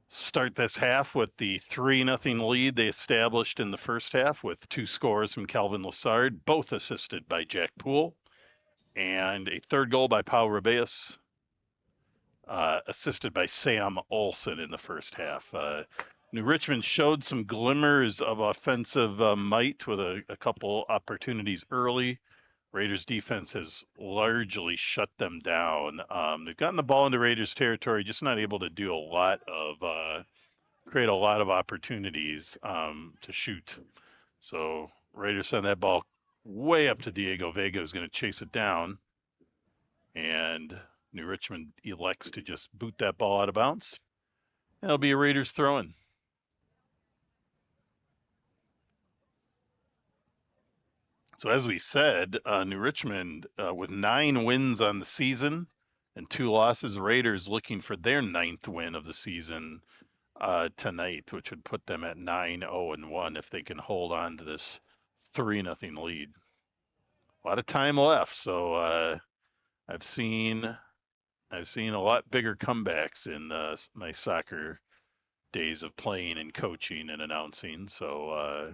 start this half with the 3-0 lead they established in the first half with 2 scores from Calvin Lassard, both assisted by Jack Poole, and a third goal by Pau Ribeas, assisted by Sam Olsen in the first half. New Richmond showed some glimmers of offensive might with a couple opportunities early. Raiders defense has largely shut them down. They've gotten the ball into Raiders territory, just not able to do a lot of create a lot of opportunities to shoot. So Raiders send that ball way up to Diego Vega, who's going to chase it down, and New Richmond elects to just boot that ball out of bounds. That'll be a Raiders throw-in. So as we said, New Richmond with 9 wins on the season and 2 losses, Raiders looking for their 9th win of the season tonight, which would put them at 9-0-1 if they can hold on to this 3-0 lead. A lot of time left, so I've seen a lot bigger comebacks in my soccer days of playing and coaching and announcing. So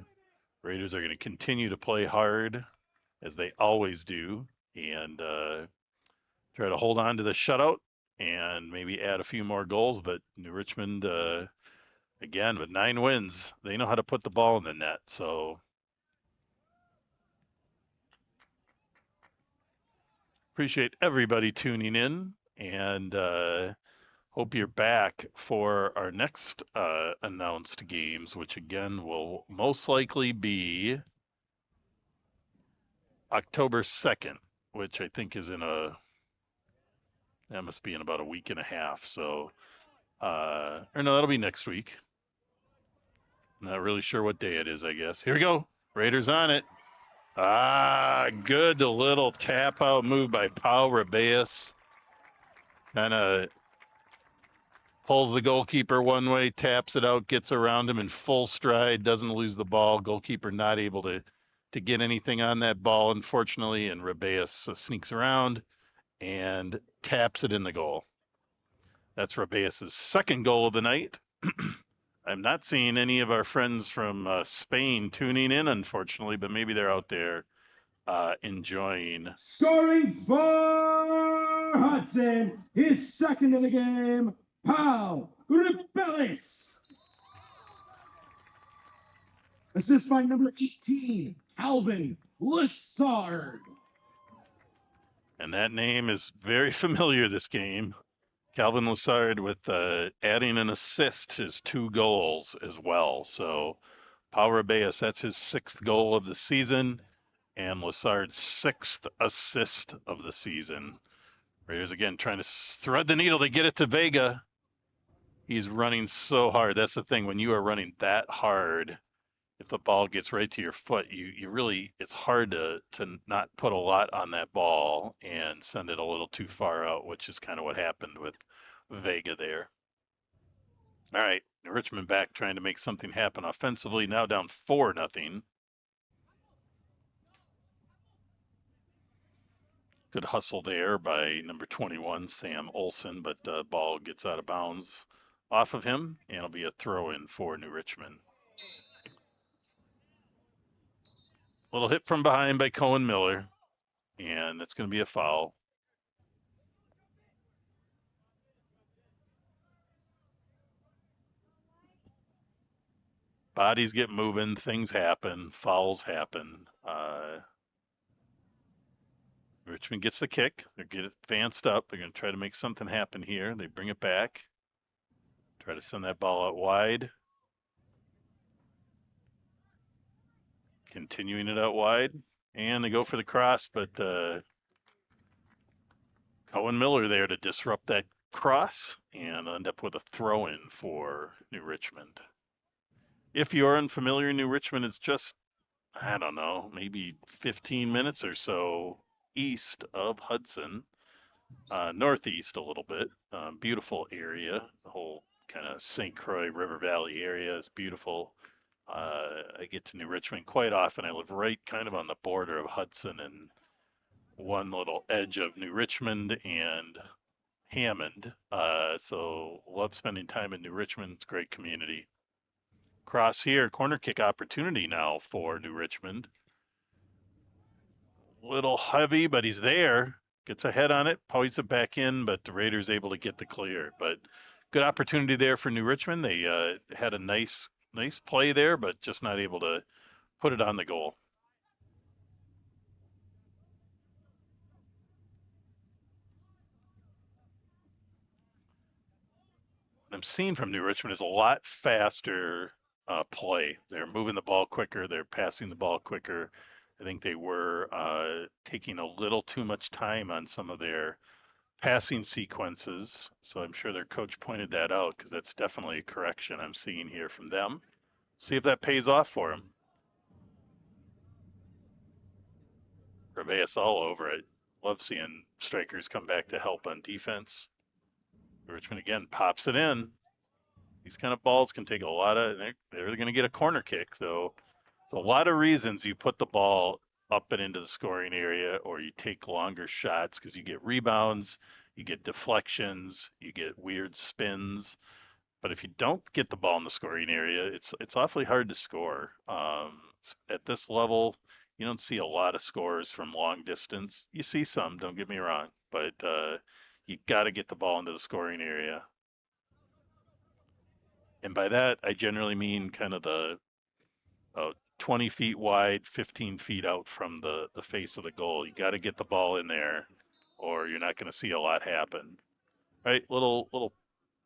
Raiders are going to continue to play hard as they always do, and try to hold on to the shutout and maybe add a few more goals. But New Richmond, again, with 9 wins, they know how to put the ball in the net. So appreciate everybody tuning in, and hope you're back for our next announced games, which again will most likely be October 2nd, which I think is that must be in about a week and a half. So, or no, that'll be next week. Not really sure what day it is, I guess. Here we go. Raiders on it. Good little tap out move by Pau Ribeas. Kind of pulls the goalkeeper one way, taps it out, gets around him in full stride, doesn't lose the ball. Goalkeeper not able to get anything on that ball, unfortunately, and Ribeas sneaks around and taps it in the goal. That's Ribeas' second goal of the night. I'm not seeing any of our friends from Spain tuning in, unfortunately, but maybe they're out there enjoying. Scoring for Hudson, his second in the game, Pau Ribeas. Assist by number 18, Calvin Lassard. And that name is very familiar this game. Calvin Lassard with adding an assist, his 2 goals as well. So Pau Ribeas, that's his 6th goal of the season, and Lassard's 6th assist of the season. Raiders again trying to thread the needle to get it to Vega. He's running so hard. That's the thing. When you are running that hard, if the ball gets right to your foot, you really, it's hard to not put a lot on that ball and send it a little too far out, which is kind of what happened with Vega there. All right, Richmond back trying to make something happen offensively, now down 4-0. Good hustle there by number 21, Sam Olsen, but the ball gets out of bounds off of him, and it'll be a throw-in for New Richmond. Little hit from behind by Cohen Miller, and that's going to be a foul. Bodies get moving, things happen, fouls happen. Richmond gets the kick. They get advanced up. They're going to try to make something happen here. They bring it back. Try to send that ball out wide. Continuing it out wide. And they go for the cross, but Cohen Miller there to disrupt that cross and end up with a throw-in for New Richmond. If you're unfamiliar, New Richmond is just, I don't know, maybe 15 minutes or so east of Hudson, northeast a little bit. Beautiful area. The whole kind of St. Croix River Valley area is beautiful. I get to New Richmond quite often. I live right kind of on the border of Hudson and one little edge of New Richmond and Hammond. So love spending time in New Richmond. It's a great community. Cross here, corner kick opportunity now for New Richmond. Little heavy, but he's there. Gets a head on it, points it back in, but the Raiders able to get the clear. But good opportunity there for New Richmond. They had a nice play there, but just not able to put it on the goal. What I'm seeing from New Richmond is a lot faster play. They're moving the ball quicker. They're passing the ball quicker. I think they were taking a little too much time on some of their passing sequences. So I'm sure their coach pointed that out because that's definitely a correction I'm seeing here from them. See if that pays off for them. Reveus all over it. Love seeing strikers come back to help on defense. Richmond again pops it in. These kind of balls can take a lot of, they're going to get a corner kick. So there's a lot of reasons you put the ball up and into the scoring area or you take longer shots because you get rebounds, you get deflections, you get weird spins. But if you don't get the ball in the scoring area, it's awfully hard to score. At this level, you don't see a lot of scores from long distance. You see some, don't get me wrong, but you got to get the ball into the scoring area. And by that, I generally mean kind of the 20 feet wide, 15 feet out from the face of the goal. You got to get the ball in there, or you're not going to see a lot happen. Right? Little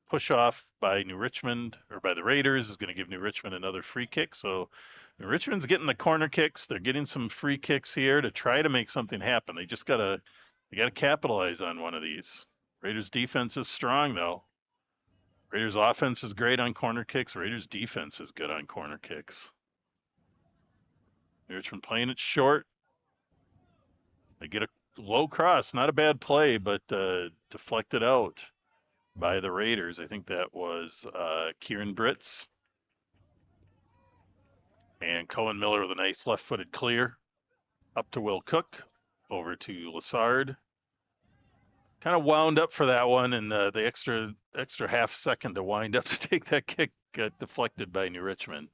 push off by New Richmond or by the Raiders is going to give New Richmond another free kick. So New Richmond's getting the corner kicks. They're getting some free kicks here to try to make something happen. They gotta capitalize on one of these. Raiders defense is strong though. Raiders offense is great on corner kicks. Raiders defense is good on corner kicks. New Richmond playing it short. They get a low cross, not a bad play, but deflected out by the Raiders. I think that was Kieran Britz. And Cohen Miller with a nice left-footed clear up to Will Cook, over to Lassard. Kind of wound up for that one, and the extra half second to wind up to take that kick got deflected by New Richmond.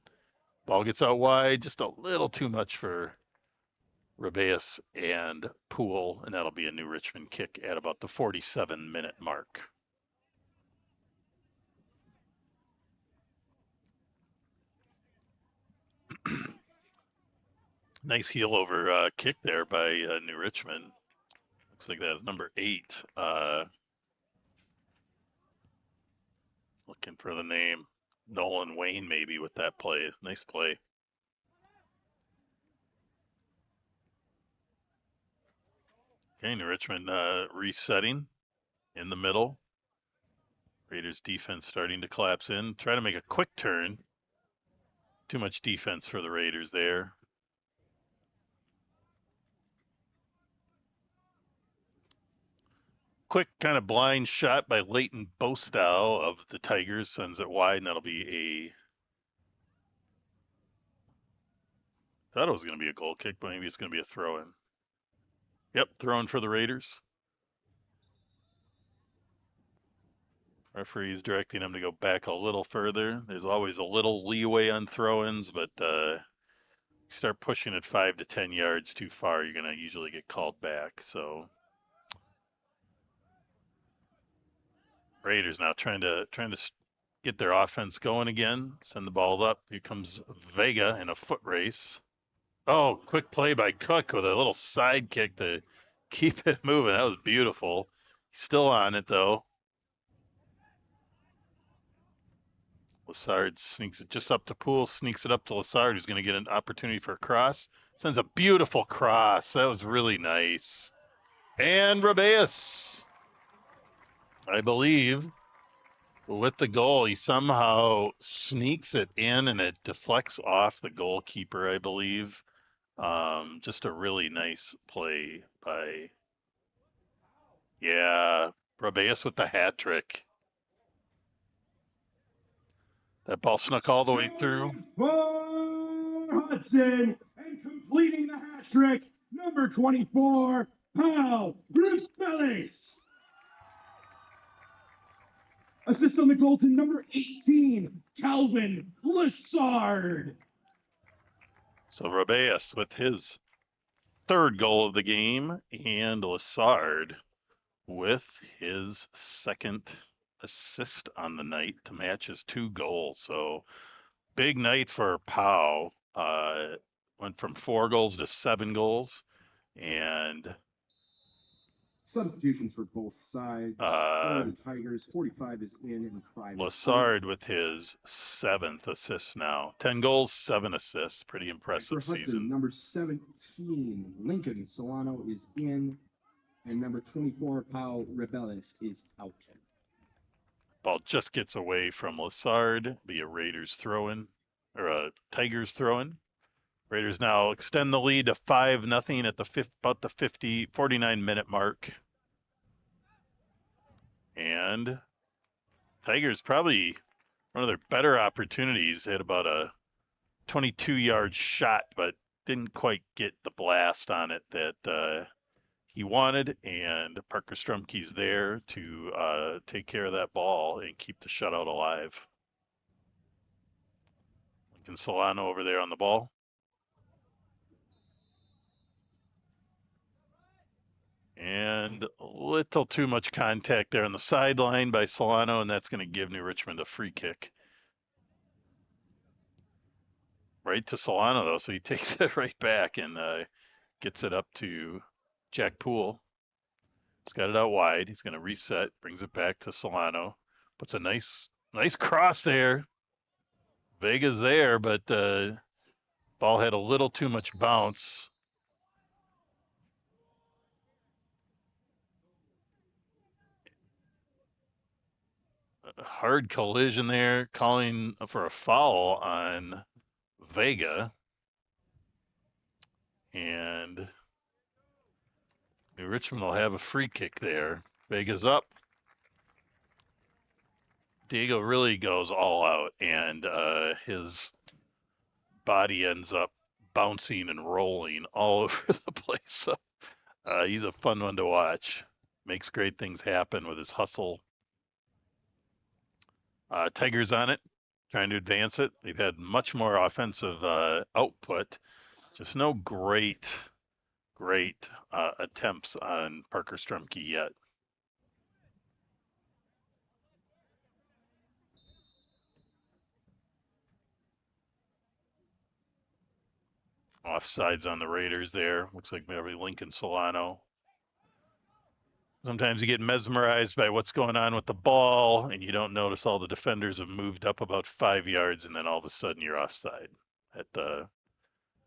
Ball gets out wide, just a little too much for Reveus and Poole, and that'll be a New Richmond kick at about the 47-minute mark. Nice heel over kick there by New Richmond. Looks like that is number 8. Looking for the name. Nolan Wayne maybe with that play. Nice play. Okay, New Richmond resetting in the middle. Raiders defense starting to collapse in. Try to make a quick turn. Too much defense for the Raiders there. Quick kind of blind shot by Leighton Bostow of the Tigers sends it wide, and that'll be thought it was going to be a goal kick, but maybe it's going to be a throw-in. Yep, throw-in for the Raiders. Referee's directing him to go back a little further. There's always a little leeway on throw-ins, but start pushing it 5 to 10 yards too far, you're going to usually get called back. So Raiders now trying to get their offense going again. Send the ball up. Here comes Vega in a foot race. Oh, quick play by Cook with a little side kick to keep it moving. That was beautiful. He's still on it though. Lassard sneaks it just up to Poole, sneaks it up to Lassard, who's going to get an opportunity for a cross. Sends a beautiful cross. That was really nice. And Reveus, I believe, with the goal, he somehow sneaks it in and it deflects off the goalkeeper, I believe. Just a really nice play by, Reveus with the hat trick. That ball snuck all the way through. For Hudson, and completing the hat trick, number 24, Pau Rebellis. Assist on the goal to number 18, Calvin Lessard. So Robeas with his third goal of the game, and Lessard with his second assist on the night to match his 2 goals. So big night for Pau. Went from 4 goals to 7 goals, and Substitutions for both sides. For the Tigers, 45 is in and 5 is Lessard out. with his 7th assist now. 10 goals, 7 assists. Pretty impressive For Hudson, season. number 17, Lincoln Solano is in, and number 24, Pau Rebellis is out. Ball just gets away from Lessard. Be a Raiders throw-in, or a Tigers throw-in. Raiders now extend the lead to 5-0 at about the 49-minute mark. And Tigers probably one of their better opportunities. They had about a 22-yard shot, but didn't quite get the blast on it that he wanted. And Parker Strumke's there to take care of that ball and keep the shutout alive. Lincoln Solano over there on the ball. And a little too much contact there on the sideline by Solano, and that's going to give New Richmond a free kick. Right to Solano, though, so he takes it right back and gets it up to Jack Poole. He's got it out wide. He's going to reset, brings it back to Solano. Puts a nice cross there. Vega's there, but ball had a little too much bounce. A hard collision there, calling for a foul on Vega. And New Richmond will have a free kick there. Vega's up. Diego really goes all out, and his body ends up bouncing and rolling all over the place. So he's a fun one to watch. Makes great things happen with his hustle. Tigers on it, trying to advance it. They've had much more offensive output. Just no great attempts on Parker Strumke yet. Offsides on the Raiders there. Looks like maybe Lincoln Solano. Sometimes you get mesmerized by what's going on with the ball, and you don't notice all the defenders have moved up about 5 yards, and then all of a sudden you're offside. I'm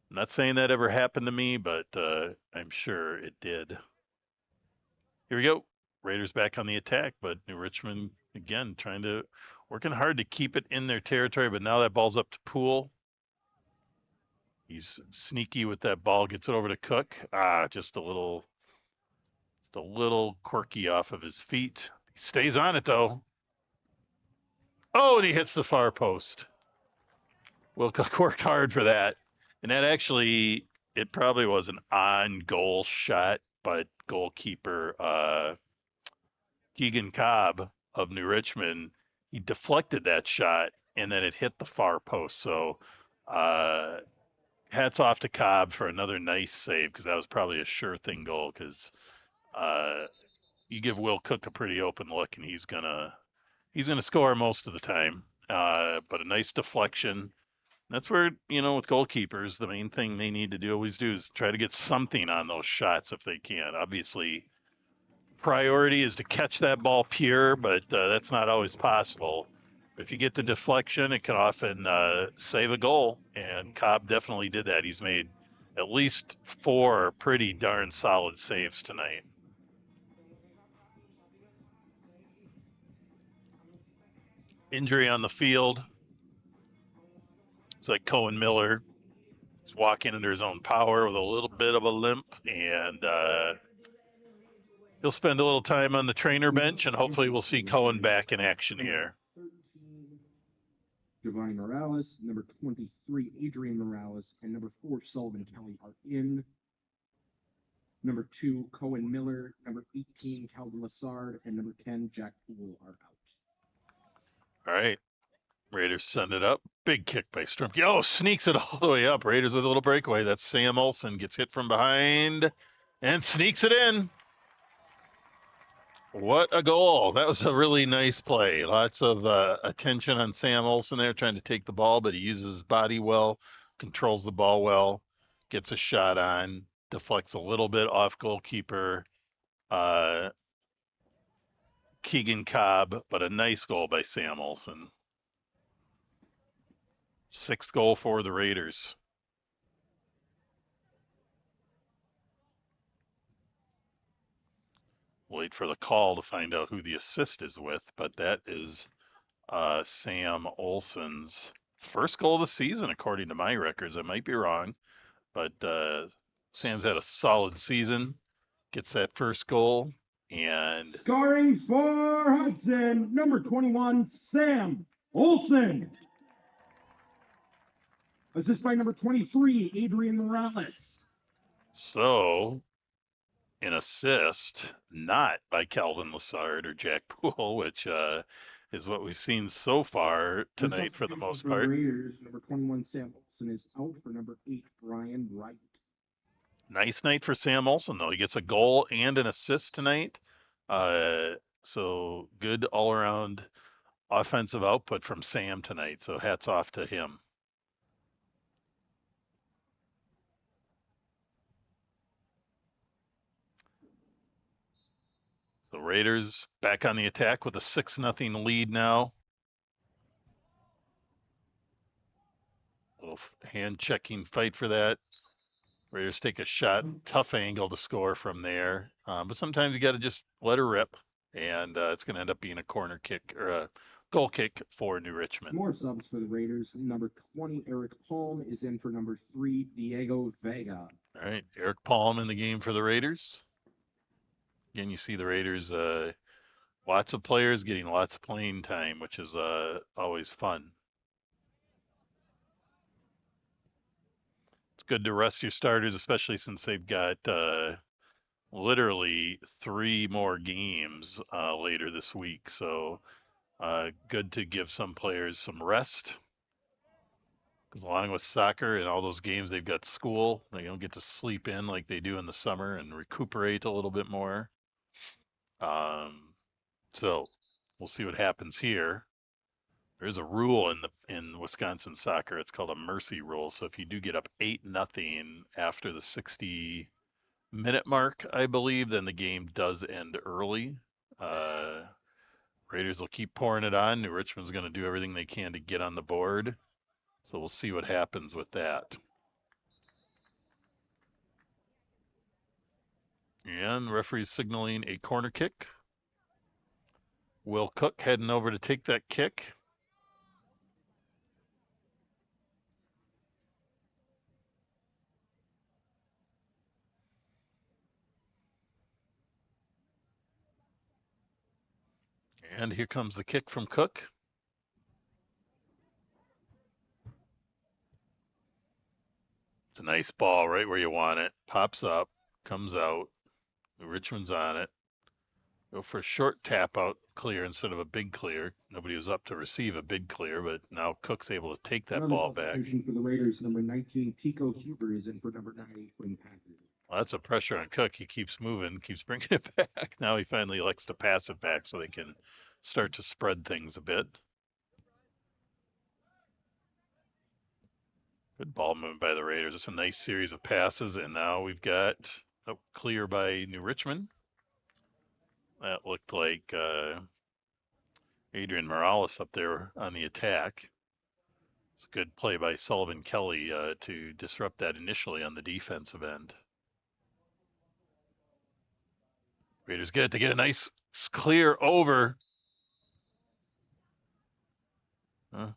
not saying that ever happened to me, but I'm sure it did. Here we go. Raiders back on the attack, but New Richmond, again, working hard to keep it in their territory, but now that ball's up to Poole. He's sneaky with that ball, gets it over to Cook. Just a little quirky off of his feet. He stays on it, though. Oh, and he hits the far post. Will Cook worked hard for that. And that actually, it probably was an on-goal shot, but goalkeeper Keegan Cobb of New Richmond, he deflected that shot, and then it hit the far post. So hats off to Cobb for another nice save, because that was probably a sure thing goal, because you give Will Cook a pretty open look, and he's gonna score most of the time. But a nice deflection. That's where, with goalkeepers, the main thing they need to always do is try to get something on those shots if they can. Obviously, priority is to catch that ball pure, but that's not always possible. If you get the deflection, it can often save a goal, and Cobb definitely did that. He's made at least 4 pretty darn solid saves tonight. Injury on the field. It's like Cohen Miller. He's walking under his own power with a little bit of a limp, and he'll spend a little time on the trainer bench, and hopefully we'll see Cohen back in action here. 13, Giovanni Morales, number 23, Adrian Morales, and number 4, Sullivan Kelly are in. Number 2, Cohen Miller. Number 18, Calvin Lassard. And number 10, Jack Poole are out. All right. Raiders send it up. Big kick by Strumke. Oh, sneaks it all the way up. Raiders with a little breakaway. That's Sam Olsen. Gets hit from behind and sneaks it in. What a goal. That was a really nice play. Lots of attention on Sam Olsen there trying to take the ball, but he uses his body well, controls the ball well, gets a shot on, deflects a little bit off goalkeeper uh, Keegan Cobb, but a nice goal by Sam Olsen. 6th goal for the Raiders. Wait for the call to find out who the assist is with, but that is Sam Olsen's first goal of the season, according to my records. I might be wrong, but Sam's had a solid season, gets that first goal, and Scoring for Hudson, number 21, Sam Olsen. Assist by number 23, Adrian Morales. so an assist, not by Calvin Lassard or Jack Poole, which is what we've seen so far tonight for the most part. Raiders, number 21, Sam Olsen is out for number 8, Brian Wright. Nice night for Sam Olsen, though. He gets a goal and an assist tonight. So good all around offensive output from Sam tonight. So hats off to him. So Raiders back on the attack with a 6-0 lead now. Little hand checking fight for that. Raiders take a shot, tough angle to score from there. But sometimes you got to just let her rip. And it's going to end up being a corner kick or a goal kick for New Richmond. More subs for the Raiders. Number 20, Eric Palm is in for number 3, Diego Vega. All right, Eric Palm in the game for the Raiders. Again, you see the Raiders, lots of players getting lots of playing time, which is always fun. It's good to rest your starters, especially since they've got literally 3 more games later this week. So good to give some players some rest. Because along with soccer and all those games, they've got school. They don't get to sleep in like they do in the summer and recuperate a little bit more. So we'll see what happens here. There's a rule in Wisconsin soccer. It's called a mercy rule. So if you do get up 8-0 after the 60-minute mark, I believe, then the game does end early. Raiders will keep pouring it on. New Richmond's going to do everything they can to get on the board. So we'll see what happens with that. And referee's signaling a corner kick. Will Cook heading over to take that kick. And here comes the kick from Cook. It's a nice ball right where you want it. Pops up, comes out. Richmond's on it. Go for a short tap out clear instead of a big clear. Nobody was up to receive a big clear, but now Cook's able to take that ball back. For the Raiders, number 19, Tico Huber is in for number 9, Quinn Packard. Lots of pressure on Cook. He keeps moving, keeps bringing it back. Now he finally likes to pass it back so they can start to spread things a bit. Good ball movement by the Raiders. It's a nice series of passes, and now we've got clear by New Richmond. That looked like Adrian Morales up there on the attack. It's a good play by Sullivan Kelly to disrupt that initially on the defensive end. Raiders get it to get a nice clear over. That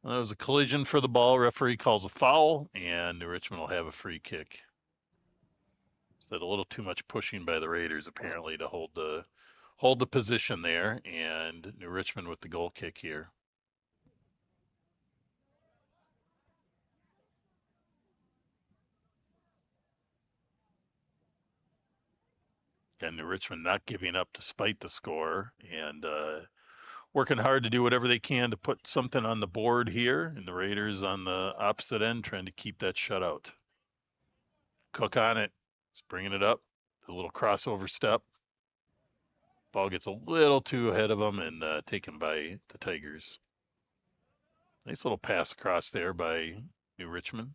was a collision for the ball. Referee calls a foul, and New Richmond will have a free kick. So a little too much pushing by the Raiders apparently to hold the position there, and New Richmond with the goal kick here. Again, New Richmond not giving up despite the score and working hard to do whatever they can to put something on the board here. And the Raiders on the opposite end trying to keep that shutout. Cook on it. He's bringing it up. A little crossover step. Ball gets a little too ahead of him and taken by the Tigers. Nice little pass across there by New Richmond.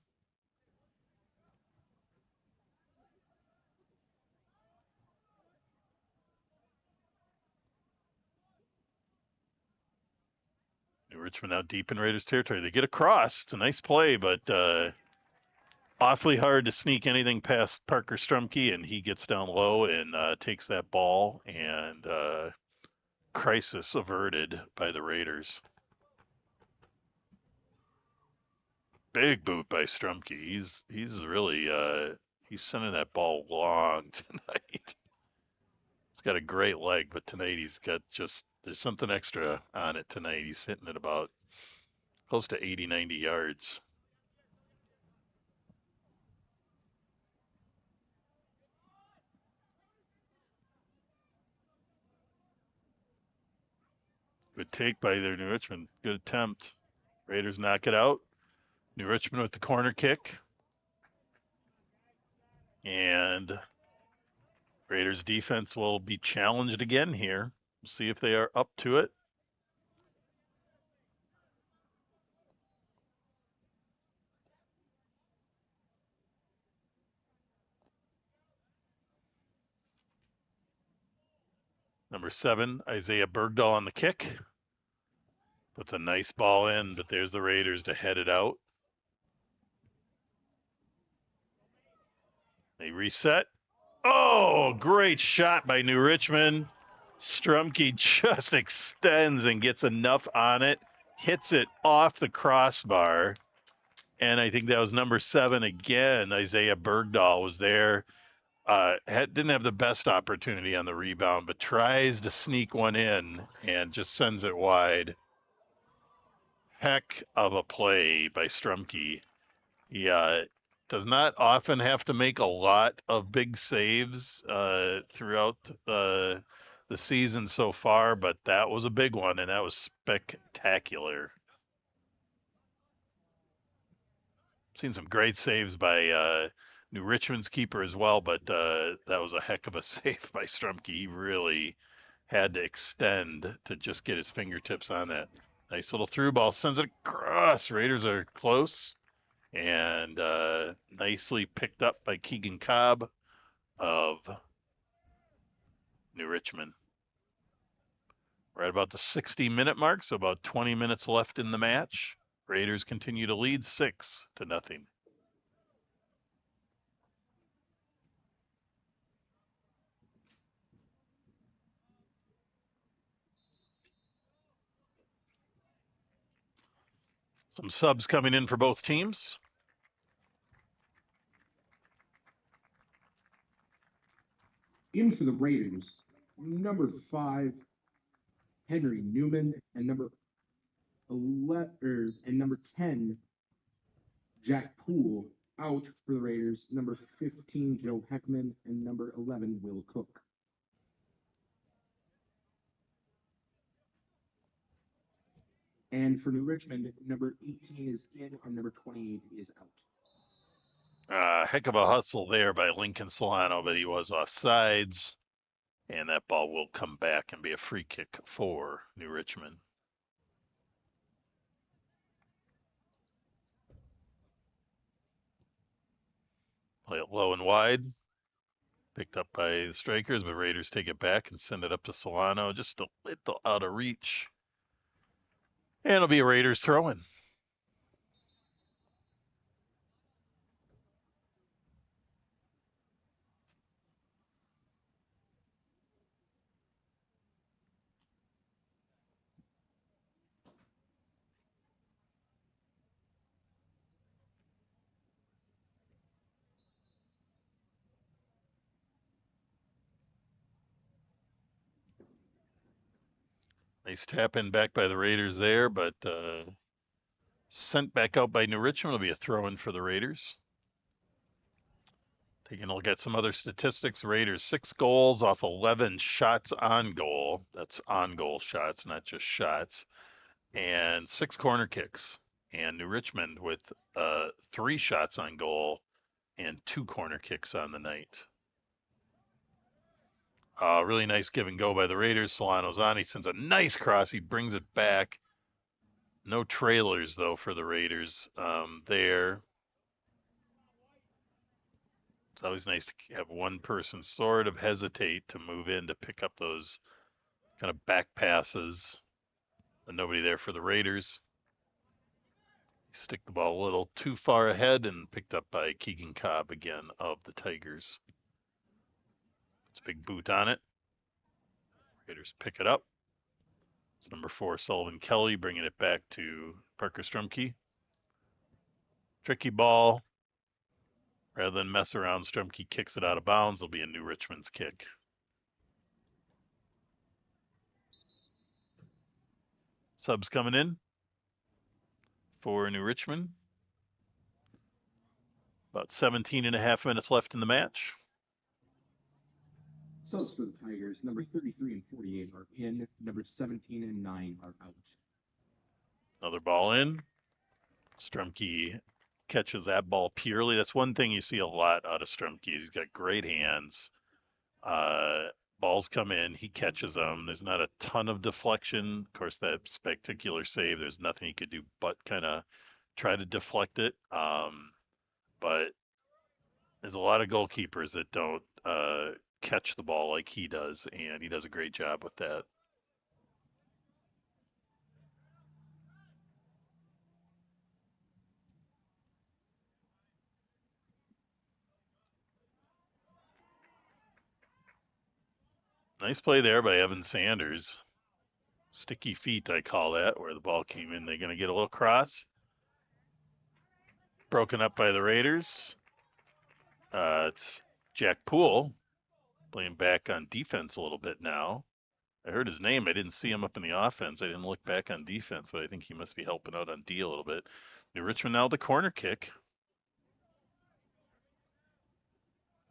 New Richmond out deep in Raiders territory. They get across. It's a nice play, but awfully hard to sneak anything past Parker Strumke, and he gets down low and takes that ball, and crisis averted by the Raiders. Big boot by Strumke. He's really he's sending that ball long tonight. He's got a great leg, but tonight he's got just there's something extra on it tonight. He's hitting it about close to 80, 90 yards. Good take by their New Richmond. Good attempt. Raiders knock it out. New Richmond with the corner kick. And Raiders defense will be challenged again here. We'll see if they are up to it. Number 7, Isaiah Bergdahl on the kick. Puts a nice ball in, but there's the Raiders to head it out. They reset. Oh, great shot by New Richmond. Strumke just extends and gets enough on it, hits it off the crossbar. And I think that was number 7 again. Isaiah Bergdahl was there. Didn't have the best opportunity on the rebound, but tries to sneak one in and just sends it wide. Heck of a play by Strumke. He does not often have to make a lot of big saves throughout the season so far, but that was a big one, and that was spectacular. Seen some great saves by New Richmond's keeper as well, but that was a heck of a save by Strumke. He really had to extend to just get his fingertips on that. Nice little through ball, sends it across. Raiders are close, and nicely picked up by Keegan Cobb of New Richmond. We're at about the 60-minute mark, so about 20 minutes left in the match. Raiders continue to lead 6-0. Some subs coming in for both teams. In for the Raiders, number 5, Henry Newman, and number 10, Jack Poole. Out for the Raiders, number 15, Joe Heckman, and number 11, Will Cook. And for New Richmond, number 18 is in, and number 28 is out. Heck of a hustle there by Lincoln Solano, but he was offsides. And that ball will come back and be a free kick for New Richmond. Play it low and wide. Picked up by the Strikers, but Raiders take it back and send it up to Solano. Just a little out of reach. And it'll be a Raiders throw-in. Nice tap in back by the Raiders there, but sent back out by New Richmond. Will be a throw-in for the Raiders. Taking a look at some other statistics, Raiders 6 goals off 11 shots on goal. That's on goal shots, not just shots. And 6 corner kicks. And New Richmond with 3 shots on goal and 2 corner kicks on the night. Really nice give and go by the Raiders. Solano's on. He sends a nice cross. He brings it back. No trailers, though, for the Raiders there. It's always nice to have one person sort of hesitate to move in to pick up those kind of back passes. But nobody there for the Raiders. Stick the ball a little too far ahead and picked up by Keegan Cobb again of the Tigers. It's a big boot on it. Raiders pick it up. It's number 4, Sullivan Kelly, bringing it back to Parker Strumke. Tricky ball. Rather than mess around, Strumke kicks it out of bounds. It'll be a New Richmond's kick. Subs coming in for New Richmond. About 17 and a half minutes left in the match. Subs for the Tigers, number 33 and 48 are in. Number 17 and 9 are out. Another ball in. Strumke catches that ball purely. That's one thing you see a lot out of Strumke. He's got great hands. Balls come in, he catches them. There's not a ton of deflection. Of course, that spectacular save, there's nothing he could do but kind of try to deflect it. But there's a lot of goalkeepers that don't catch the ball like he does, and he does a great job with that. Nice play there by Evan Sanders. Sticky feet, I call that, where the ball came in. They're going to get a little cross. Broken up by the Raiders. It's Jack Poole playing back on defense a little bit now. I heard his name. I didn't see him up in the offense. I didn't look back on defense, but I think he must be helping out on D a little bit. New Richmond now the corner kick.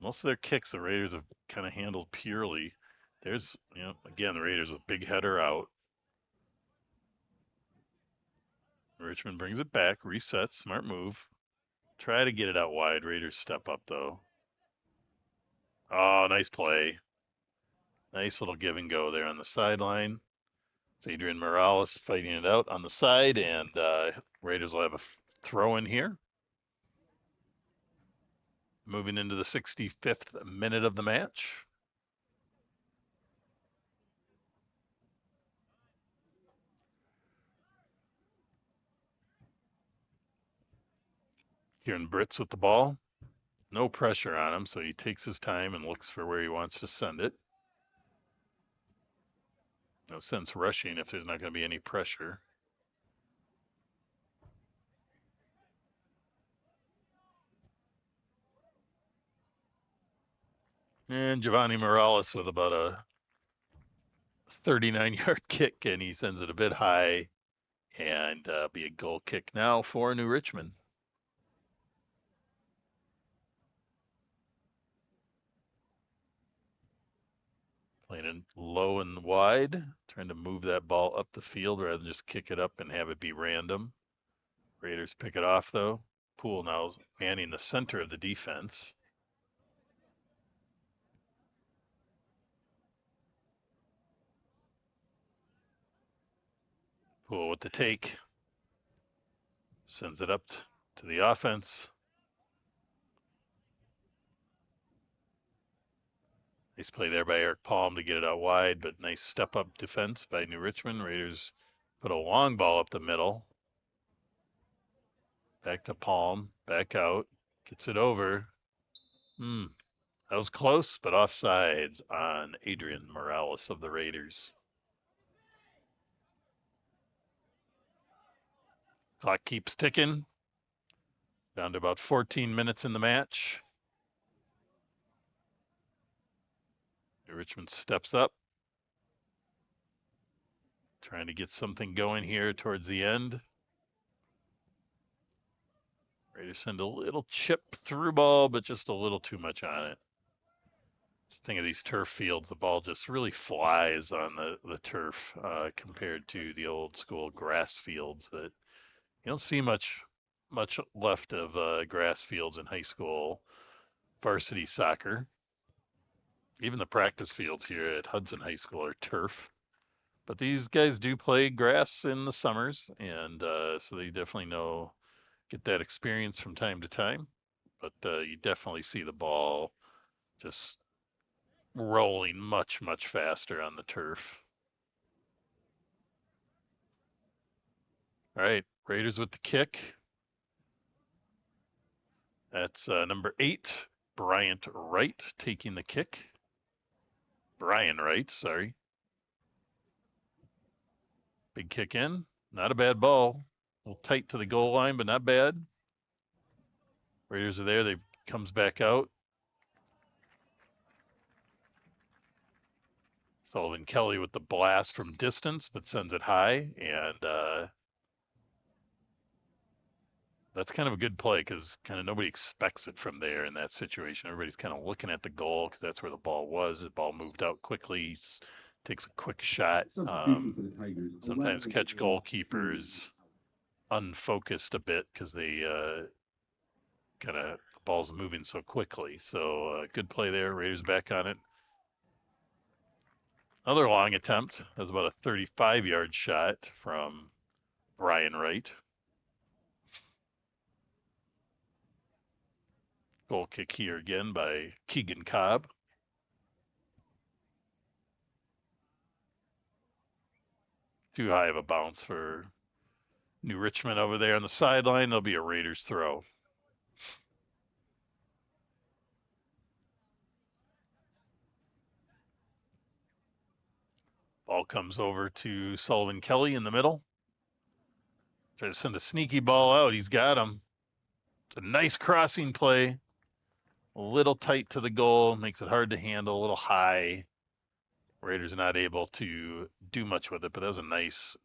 Most of their kicks the Raiders have kind of handled purely. There's, again, the Raiders with big header out. Richmond brings it back, resets, smart move. Try to get it out wide. Raiders step up, though. Oh, nice play. Nice little give and go there on the sideline. It's Adrian Morales fighting it out on the side, and Raiders will have a throw in here. Moving into the 65th minute of the match. Kieran Britz with the ball. No pressure on him, so he takes his time and looks for where he wants to send it. No sense rushing if there's not going to be any pressure. And Giovanni Morales with about a 39-yard kick, and he sends it a bit high, and be a goal kick now for New Richmond. Playing it low and wide, trying to move that ball up the field rather than just kick it up and have it be random. Raiders pick it off, though. Poole now manning the center of the defense. Poole with the take. Sends it up to the offense. Nice play there by Eric Palm to get it out wide, but nice step-up defense by New Richmond. Raiders put a long ball up the middle. Back to Palm, back out, gets it over. That was close, but offsides on Adrian Morales of the Raiders. Clock keeps ticking. Down to about 14 minutes in the match. Richmond steps up. Trying to get something going here towards the end. Ready to send a little chip through ball, but just a little too much on it. Just think of these turf fields, the ball just really flies on the turf compared to the old school grass fields that you don't see much left of grass fields in high school varsity soccer. Even the practice fields here at Hudson High School are turf. But these guys do play grass in the summers, and so they definitely get that experience from time to time. But you definitely see the ball just rolling much faster on the turf. All right, Raiders with the kick. That's number 8, Bryant Wright taking the kick. Brian Wright, sorry. Big kick in. Not a bad ball. A little tight to the goal line, but not bad. Raiders are there. They comes back out. Sullivan Kelly with the blast from distance, but sends it high, and that's kind of a good play because kind of nobody expects it from there in that situation. Everybody's kind of looking at the goal because that's where the ball was. The ball moved out quickly, takes a quick shot. Substitution for the Tigers. Sometimes catch goalkeepers unfocused a bit because they kind of the ball's moving so quickly. So good play there. Raiders back on it. Another long attempt. That was about a 35-yard shot from Brian Wright. Goal kick here again by Keegan Cobb. Too high of a bounce for New Richmond over there on the sideline. There'll be a Raiders throw. Ball comes over to Sullivan Kelly in the middle. Try to send a sneaky ball out. He's got him. It's a nice crossing play. A little tight to the goal. Makes it hard to handle. A little high. Raiders are not able to do much with it, but that was a nice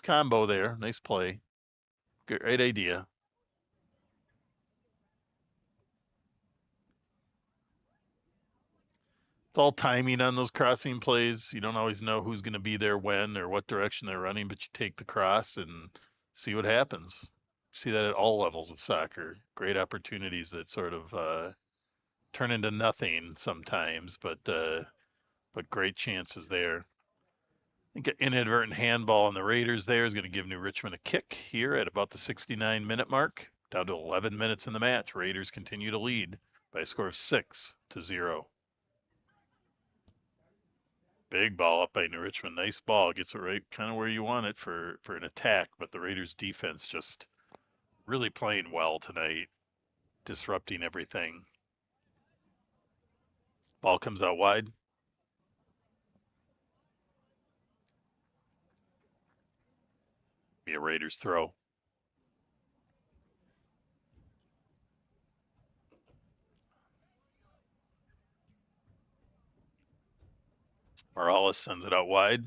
combo there. Nice play. Great idea. It's all timing on those crossing plays. You don't always know who's going to be there when or what direction they're running, but you take the cross and see what happens. See that at all levels of soccer. Great opportunities that sort of turn into nothing sometimes, but great chances there. I think an inadvertent handball on the Raiders there is going to give New Richmond a kick here at about the 69-minute mark. Down to 11 minutes in the match. Raiders continue to lead by a score of 6-0. Big ball up by New Richmond. Nice ball. Gets it right kind of where you want it for an attack, but the Raiders defense just really playing well tonight, disrupting everything. Ball comes out wide. Be a Raiders throw. Morales sends it out wide.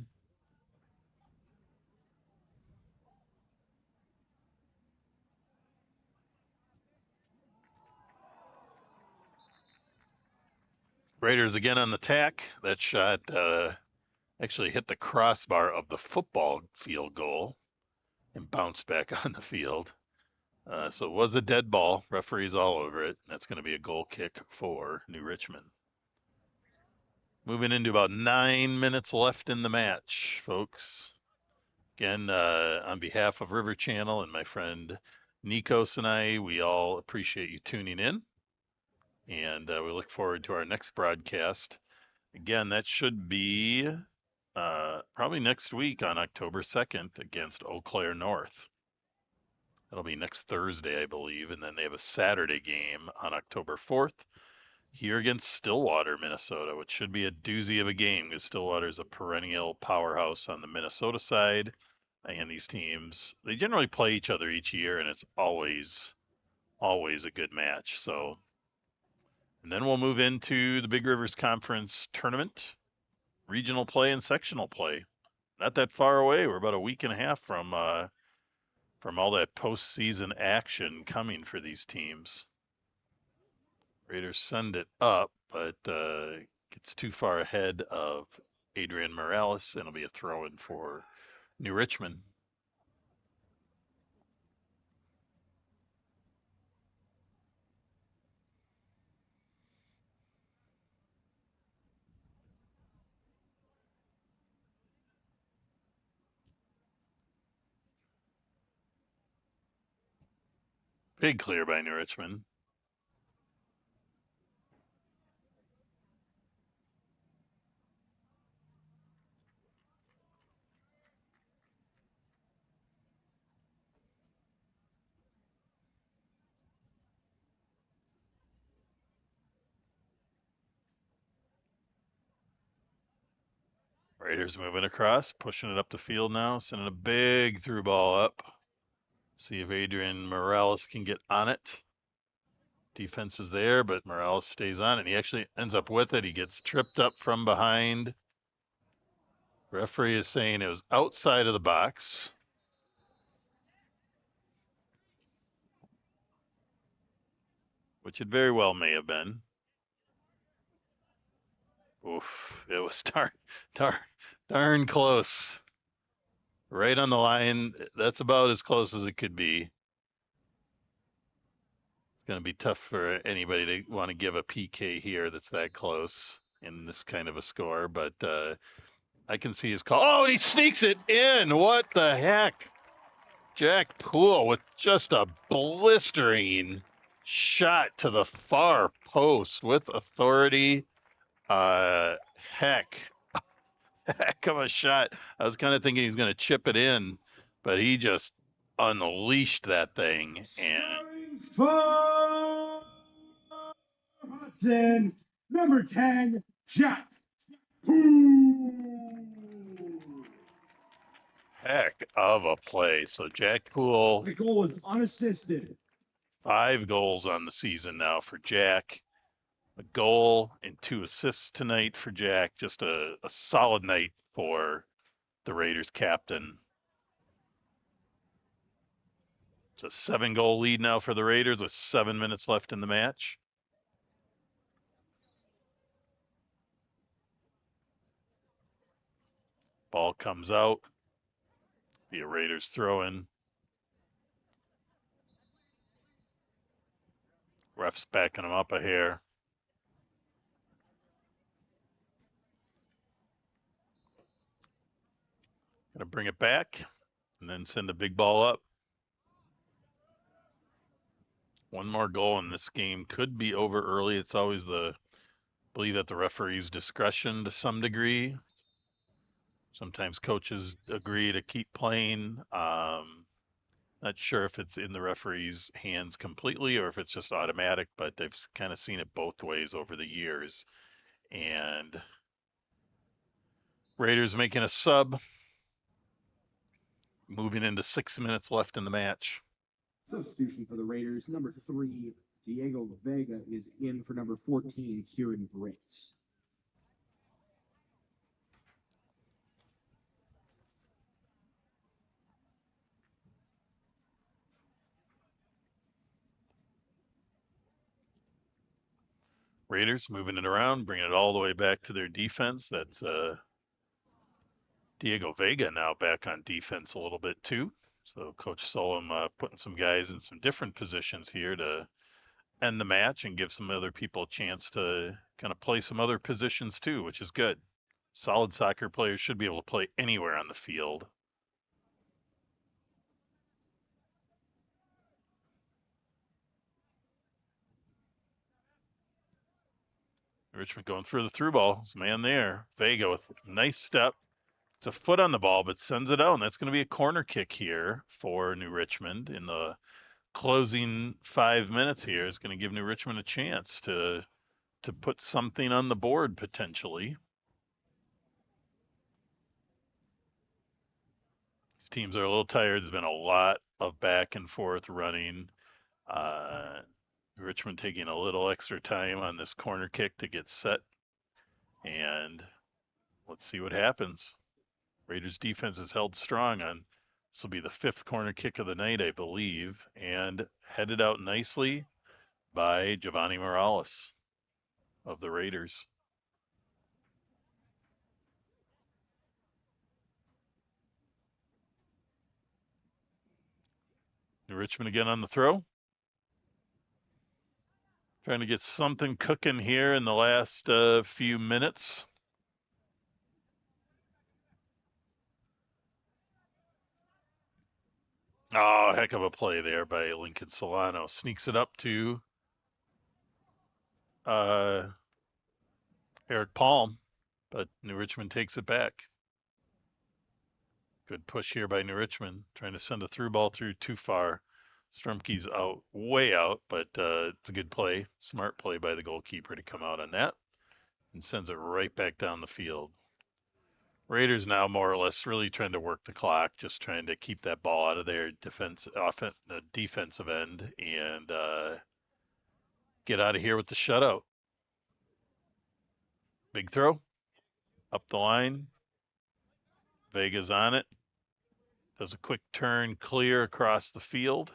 Raiders again on the tack. That shot actually hit the crossbar of the football field goal and bounced back on the field. So it was a dead ball. Referees all over it. That's going to be a goal kick for New Richmond. Moving into about 9 minutes left in the match, folks. Again, on behalf of River Channel and my friend Nikos and I, we all appreciate you tuning in. And we look forward to our next broadcast. Again, that should be probably next week on October 2nd against Eau Claire North. That'll be next Thursday, I believe. And then they have a Saturday game on October 4th here against Stillwater, Minnesota, which should be a doozy of a game because Stillwater is a perennial powerhouse on the Minnesota side. And these teams, they generally play each other each year, and it's always a good match. So, and then we'll move into the Big Rivers Conference tournament, regional play and sectional play. Not that far away. We're about a week and a half from from all that postseason action coming for these teams. Raiders send it up, but gets too far ahead of Adrian Morales, and it'll be a throw in for New Richmond. Big clear by New Richmond. Raiders moving across, pushing it up the field now, sending a big through ball up. See if Adrian Morales can get on it. Defense is there, but Morales stays on it. And he actually ends up with it. He gets tripped up from behind. Referee is saying it was outside of the box. Which it very well may have been. Oof, it was darn close. Right on the line. That's about as close as it could be. It's going to be tough for anybody to want to give a PK here that's that close in this kind of a score, but I can see his call. Oh, and he sneaks it in. What the heck? Jack Poole with just a blistering shot to the far post with authority. Heck of a shot. I was kind of thinking he's going to chip it in, but he just unleashed that thing. And for Hudson, number 10, Jack Poole. heck of a play. So Jack Poole, The goal was unassisted. 5 goals on the season now for Jack. A goal and 2 assists tonight for Jack. Just a solid night for the Raiders captain. It's a 7-goal lead now for the Raiders with 7 minutes left in the match. Ball comes out. Be a Raiders throw in. Ref's backing him up a hair. Gonna bring it back and then send a big ball up. One more goal in this game could be over early. It's always I believe at the referee's discretion to some degree. Sometimes coaches agree to keep playing. Not sure if it's in the referee's hands completely or if it's just automatic, but they've kind of seen it both ways over the years. And Raiders making a sub, moving into 6 minutes left in the match. Substitution for the Raiders, number 3, Diego Vega is in for number 14, Kieran Britz. Raiders moving it around, bringing it all the way back to their defense. That's Diego Vega now back on defense a little bit too. So Coach Solom putting some guys in some different positions here to end the match and give some other people a chance to kind of play some other positions too, which is good. Solid soccer players should be able to play anywhere on the field. Richmond going through the through ball. It's man there. Vega with a nice step. It's a foot on the ball, but sends it out. And that's going to be a corner kick here for New Richmond in the closing 5 minutes here. Is going to give New Richmond a chance to put something on the board potentially. These teams are a little tired. There's been a lot of back and forth running. Richmond taking a little extra time on this corner kick to get set. And let's see what happens. Raiders defense is held strong on This will be the 5th corner kick of the night, I believe, and headed out nicely by Giovanni Morales of the Raiders. New Richmond again on the throw. Trying to get something cooking here in the last few minutes. Oh, heck of a play there by Lincoln Solano. Sneaks it up to Eric Palm, but New Richmond takes it back. Good push here by New Richmond, trying to send a through ball through too far. Strumke's out, way out, but it's a good play. Smart play by the goalkeeper to come out on that and sends it right back down the field. Raiders now more or less really trying to work the clock, just trying to keep that ball out of their defensive end and get out of here with the shutout. Big throw up the line. Vega's on it. Does a quick turn clear across the field.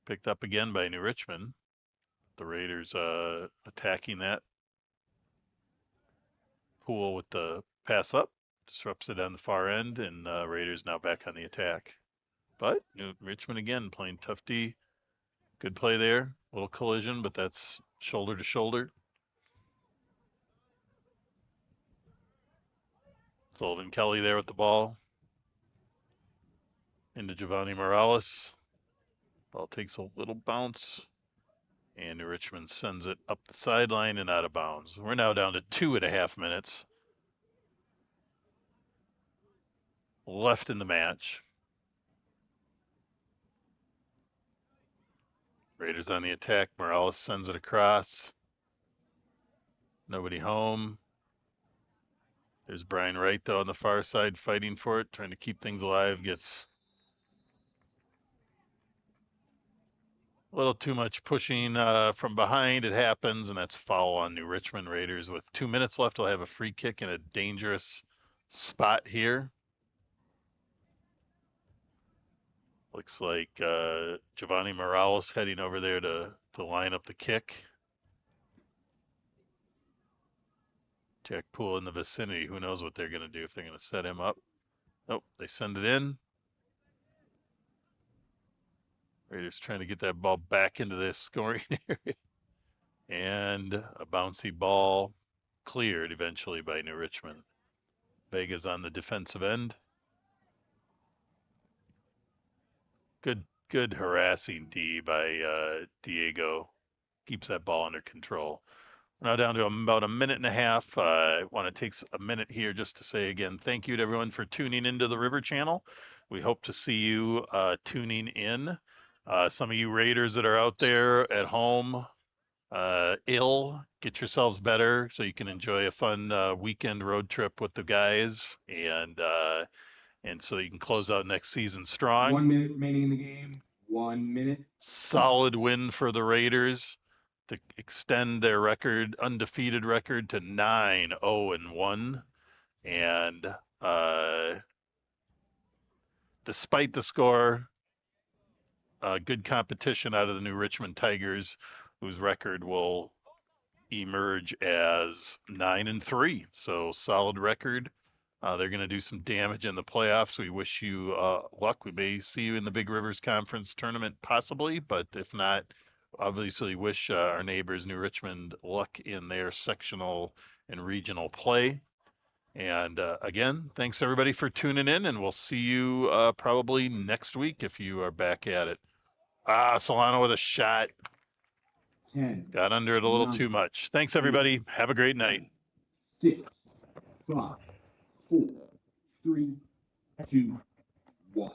Picked up again by New Richmond. The Raiders attacking that pool with the pass up. Disrupts it on the far end, and Raiders now back on the attack. But New Richmond again playing tough D. Good play there. Little collision, but that's shoulder to shoulder. Sullivan Kelly there with the ball. Into Giovanni Morales. Ball takes a little bounce. And New Richmond sends it up the sideline and out of bounds. We're now down to 2.5 minutes left in the match. Raiders on the attack. Morales sends it across. Nobody home. There's Brian Wright, though, on the far side fighting for it, trying to keep things alive. Gets a little too much pushing from behind. It happens, and that's a foul on New Richmond. Raiders with 2 minutes left will have a free kick in a dangerous spot here. Looks like Giovanni Morales heading over there to line up the kick. Jack Poole in the vicinity. Who knows what they're going to do, if they're going to set him up. Nope, they send it in. Raiders trying to get that ball back into this scoring area. And a bouncy ball cleared eventually by New Richmond. Vega's on the defensive end. Good harassing D by Diego. Keeps that ball under control. We're now down to about a minute and a half. I want to take a minute here just to say again, thank you to everyone for tuning into the River Channel. We hope to see you tuning in. Some of you Raiders that are out there at home, ill, get yourselves better so you can enjoy a fun weekend road trip with the guys, and so you can close out next season strong. 1 minute remaining in the game. 1 minute. Solid win for the Raiders to extend their undefeated record to 9-0-1, and despite the score, good competition out of the New Richmond Tigers, whose record will emerge as 9-3. So solid record. They're going to do some damage in the playoffs. We wish you luck. We may see you in the Big Rivers Conference tournament possibly, but if not, obviously wish our neighbors New Richmond luck in their sectional and regional play. And again, thanks everybody for tuning in, and we'll see you probably next week if you are back at it. Solano with a shot. 10. Got under it a little 9, too much. Thanks everybody. Have a great night. 6, 5, 4, 3, 2, 1.